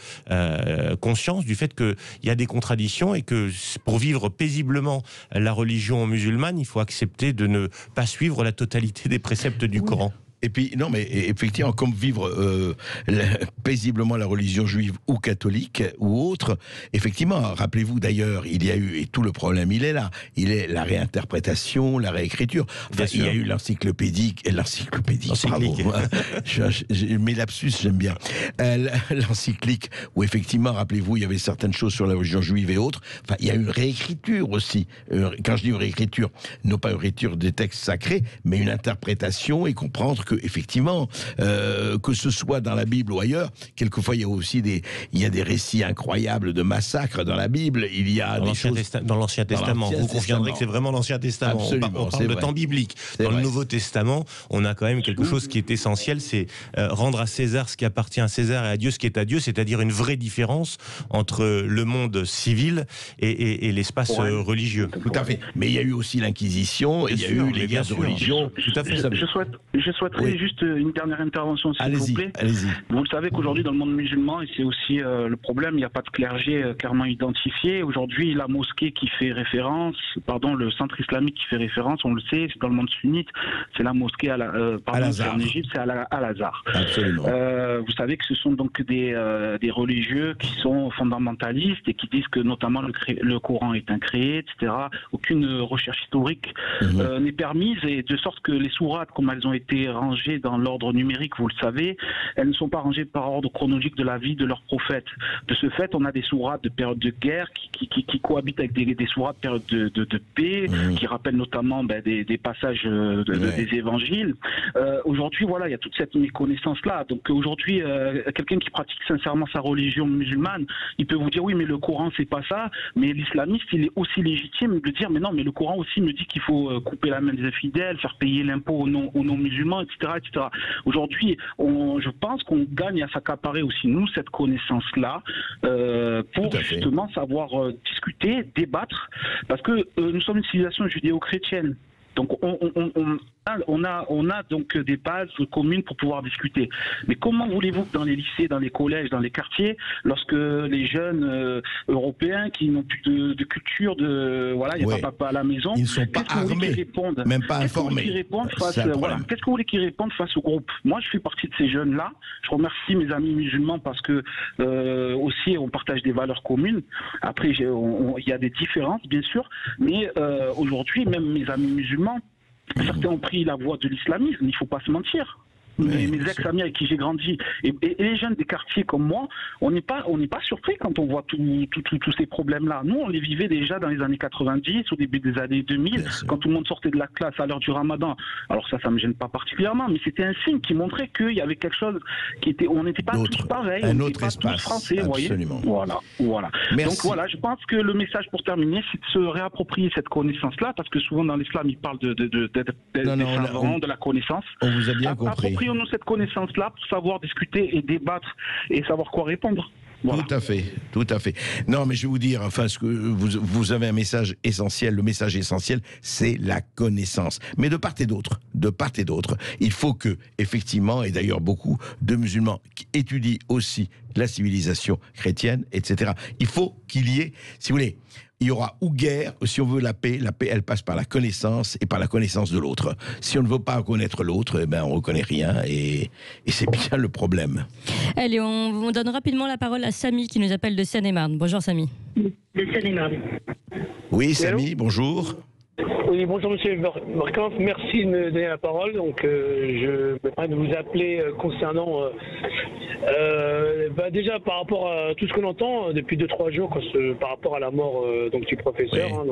Speaker 2: conscience du fait qu'il y a des contradictions et que pour vivre paisiblement la religion musulmane, il faut accepter de ne pas suivre la totalité des préceptes du Coran.
Speaker 1: Et puis, non, mais effectivement, comme vivre paisiblement la religion juive ou catholique ou autre, effectivement, rappelez-vous d'ailleurs, il y a eu, et tout le problème, il est là, la réinterprétation, la réécriture. Enfin, il y a eu l'encyclopédie, bravo. Mes lapsus, j'aime bien. L'encyclique, où effectivement, rappelez-vous, il y avait certaines choses sur la religion juive et autres. Enfin, il y a eu une réécriture aussi. Quand je dis une réécriture, non pas une réécriture des textes sacrés, mais une interprétation et comprendre que effectivement, que ce soit dans la Bible ou ailleurs, quelquefois il y a aussi des récits incroyables de massacres dans la Bible. Il y a
Speaker 2: dans l'Ancien Testament. Vous conviendrez que c'est vraiment l'Ancien Testament. On parle de temps biblique. Dans le Nouveau Testament, on a quand même quelque chose qui est essentiel, c'est rendre à César ce qui appartient à César et à Dieu ce qui est à Dieu, c'est-à-dire une vraie différence entre le monde civil et l'espace religieux.
Speaker 1: Tout à fait. Mais il y a eu aussi l'Inquisition, il y a eu les guerres de religion.
Speaker 11: Tout à fait. Je souhaiterais juste une dernière intervention, s'il vous plaît.
Speaker 1: Allez-y.
Speaker 11: Vous le savez qu'aujourd'hui, dans le monde musulman, et c'est aussi le problème, il n'y a pas de clergé clairement identifié. Aujourd'hui, la mosquée qui fait référence, le centre islamique qui fait référence, on le sait, c'est dans le monde sunnite, c'est la mosquée en Égypte, c'est Al-Azhar.
Speaker 1: Absolument.
Speaker 11: Vous savez que ce sont donc des religieux qui sont fondamentalistes et qui disent que notamment le Coran est incréé, etc. Aucune recherche historique n'est permise, et de sorte que les sourates, comme elles ont été rangées dans l'ordre numérique, vous le savez, elles ne sont pas rangées par ordre chronologique de la vie de leur prophète. De ce fait, on a des sourates de période de guerre qui cohabitent avec des sourates de période de paix, qui rappellent notamment des passages des évangiles. Aujourd'hui, voilà, il y a toute cette méconnaissance-là. Donc aujourd'hui, quelqu'un qui pratique sincèrement sa religion musulmane, il peut vous dire oui, mais le Coran c'est pas ça, mais l'islamiste il est aussi légitime de dire mais non, mais le Coran aussi me dit qu'il faut couper la main des infidèles, faire payer l'impôt aux non-musulmans, etc., etc. Aujourd'hui, je pense qu'on gagne à s'accaparer aussi nous cette connaissance-là pour justement savoir discuter, débattre, parce que nous sommes une civilisation judéo-chrétienne. Donc on a donc des bases communes pour pouvoir discuter. Mais comment voulez-vous que dans les lycées, dans les collèges, dans les quartiers, lorsque les jeunes européens qui n'ont plus de culture, il n'y a pas papa à la maison,
Speaker 1: ils ne sont pas armés, même pas informés.
Speaker 11: Qu'est-ce que vous voulez qu'ils répondent face au groupe? Moi, je fais partie de ces jeunes-là. Je remercie mes amis musulmans parce que aussi on partage des valeurs communes. Après, il y a des différences, bien sûr, mais aujourd'hui, même mes amis musulmans, certains ont pris la voie de l'islamisme, il ne faut pas se mentir. Mes ex-amis avec qui j'ai grandi, et les jeunes des quartiers comme moi, on n'est pas surpris quand on voit tous ces problèmes-là. Nous, on les vivait déjà dans les années 90, au début des années 2000, quand tout le monde sortait de la classe à l'heure du ramadan. Alors ça me gêne pas particulièrement, mais c'était un signe qui montrait qu'il y avait quelque chose qui était, on n'était pas tous pareils, on n'était pas tous français, vous voyez. Voilà. Donc voilà, je pense que le message pour terminer, c'est de se réapproprier cette connaissance-là, parce que souvent dans l'islam, il parle de la connaissance.
Speaker 1: On vous a bien compris.
Speaker 11: Nous cette connaissance-là pour savoir discuter et débattre et savoir quoi répondre. Voilà.
Speaker 1: Tout à fait. Non, mais je vais vous dire, ce que vous avez un message essentiel. Le message essentiel, c'est la connaissance. Mais de part et d'autre, il faut que, effectivement, et d'ailleurs beaucoup de musulmans qui étudient aussi la civilisation chrétienne, etc. Il faut qu'il y ait, si vous voulez, il y aura ou guerre, si on veut la paix, elle passe par la connaissance et par la connaissance de l'autre. Si on ne veut pas reconnaître l'autre, on ne reconnaît rien et c'est bien le problème.
Speaker 3: Allez, on donne rapidement la parole à Samy qui nous appelle de Seine-et-Marne. Bonjour Samy.
Speaker 12: De Seine-et-Marne.
Speaker 1: Oui Samy, bonjour.
Speaker 12: Oui, bonjour Monsieur Marcof, merci de me donner la parole. Donc, je me permets de vous appeler concernant déjà par rapport à tout ce qu'on entend depuis 2-3 jours par rapport à la mort du professeur.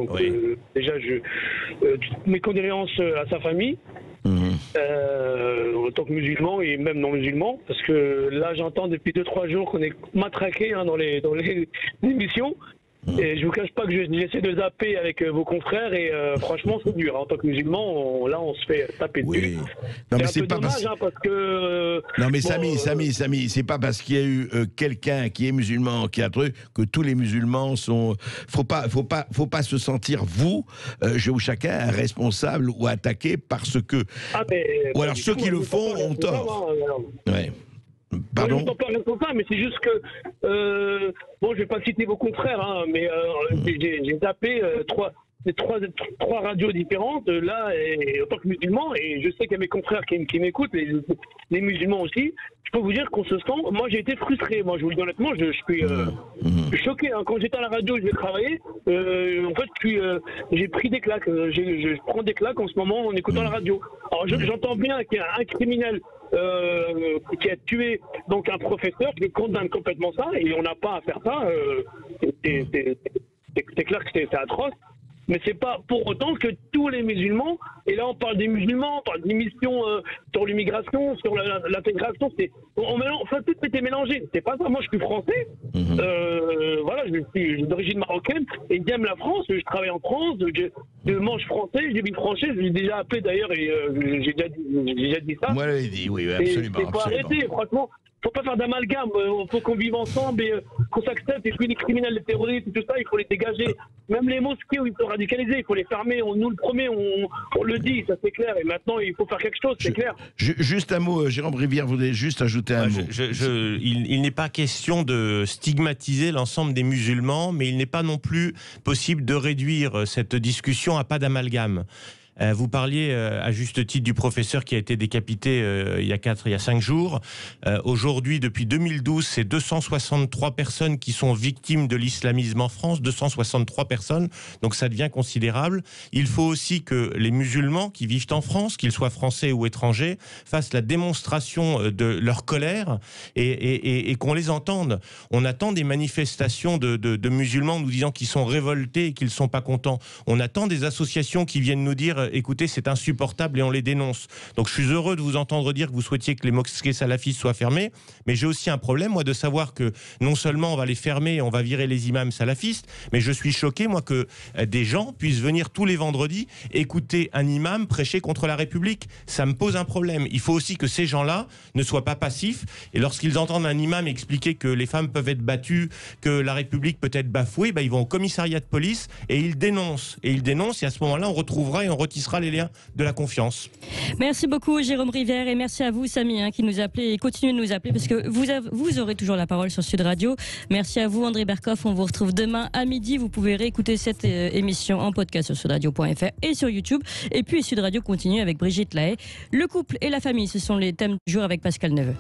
Speaker 12: Déjà, mes condoléances à sa famille. En tant que musulman et même non musulman, parce que là j'entends depuis 2-3 jours qu'on est matraqué dans les émissions. Et je vous cache pas que j'essaie de zapper avec vos confrères et franchement c'est dur. En tant que musulman, on se fait taper dessus.
Speaker 1: Non mais c'est
Speaker 12: pas dommage parce que.
Speaker 1: Non mais Samy, c'est pas parce qu'il y a eu quelqu'un qui est musulman qui a truc que tous les musulmans sont. Faut pas se sentir chacun responsable ou attaqué parce que. Ou alors ceux qui le font ont tort. Ouais. Pardon ?
Speaker 12: Je ne parle pas, mais c'est juste que, je vais pas citer vos confrères, mais j'ai tapé trois radios différentes, là, et, en tant que musulman, et je sais qu'il y a mes confrères qui m'écoutent, les musulmans aussi. Je peux vous dire qu'on se sent. Moi, j'ai été frustré. Moi, je vous le dis honnêtement, je suis choqué. Quand j'étais à la radio, je vais travailler. En fait, j'ai pris des claques. Je prends des claques en ce moment en écoutant la radio. Alors, j'entends bien qu'il y a un criminel qui a tué donc un professeur. Je condamne complètement ça et on n'a pas à faire ça. C'est clair que c'est atroce. Mais c'est pas pour autant que tous les musulmans, et là on parle des musulmans, on parle des missions sur l'immigration, sur l'intégration, enfin tout était mélangé. C'est pas ça. Moi je suis français, voilà, je suis d'origine marocaine et j'aime la France, je travaille en France, je mange français, je vis français, je l'ai déjà appelé d'ailleurs et j'ai déjà dit ça.
Speaker 1: Moi je dit, oui, absolument.
Speaker 12: Il faut arrêter, franchement. Faut pas faire d'amalgame, il faut qu'on vive ensemble et qu'on s'accepte, et puis les criminels, les terroristes, tout ça, il faut les dégager. Même les mosquées où ils sont radicalisés, il faut les fermer. Nous le premier, on le dit, ça c'est clair, et maintenant il faut faire quelque chose, c'est clair.
Speaker 1: Juste un mot, Jérôme Rivière voulait juste ajouter un mot.
Speaker 2: Il n'est pas question de stigmatiser l'ensemble des musulmans, mais il n'est pas non plus possible de réduire cette discussion à pas d'amalgame. Vous parliez à juste titre du professeur qui a été décapité il y a 5 jours. Aujourd'hui, depuis 2012, c'est 263 personnes qui sont victimes de l'islamisme en France, 263 personnes, donc ça devient considérable. Il faut aussi que les musulmans qui vivent en France, qu'ils soient français ou étrangers, fassent la démonstration de leur colère et qu'on les entende. On attend des manifestations de musulmans nous disant qu'ils sont révoltés et qu'ils ne sont pas contents. On attend des associations qui viennent nous dire écoutez, c'est insupportable et on les dénonce. Donc je suis heureux de vous entendre dire que vous souhaitiez que les mosquées salafistes soient fermées, mais j'ai aussi un problème, moi, de savoir que non seulement on va les fermer et on va virer les imams salafistes, mais je suis choqué, moi, que des gens puissent venir tous les vendredis écouter un imam prêcher contre la République. Ça me pose un problème. Il faut aussi que ces gens-là ne soient pas passifs, et lorsqu'ils entendent un imam expliquer que les femmes peuvent être battues, que la République peut être bafouée, ils vont au commissariat de police et ils dénoncent. Et à ce moment-là, on retrouvera et on retissera les liens de la confiance.
Speaker 3: Merci beaucoup Jérôme Rivière et merci à vous Samy qui nous appelez et continuez de nous appeler parce que vous aurez toujours la parole sur Sud Radio. Merci à vous André Berkoff, on vous retrouve demain à midi. Vous pouvez réécouter cette émission en podcast sur sudradio.fr et sur YouTube. Et puis Sud Radio continue avec Brigitte Lahaye. Le couple et la famille, ce sont les thèmes du jour avec Pascal Neveu.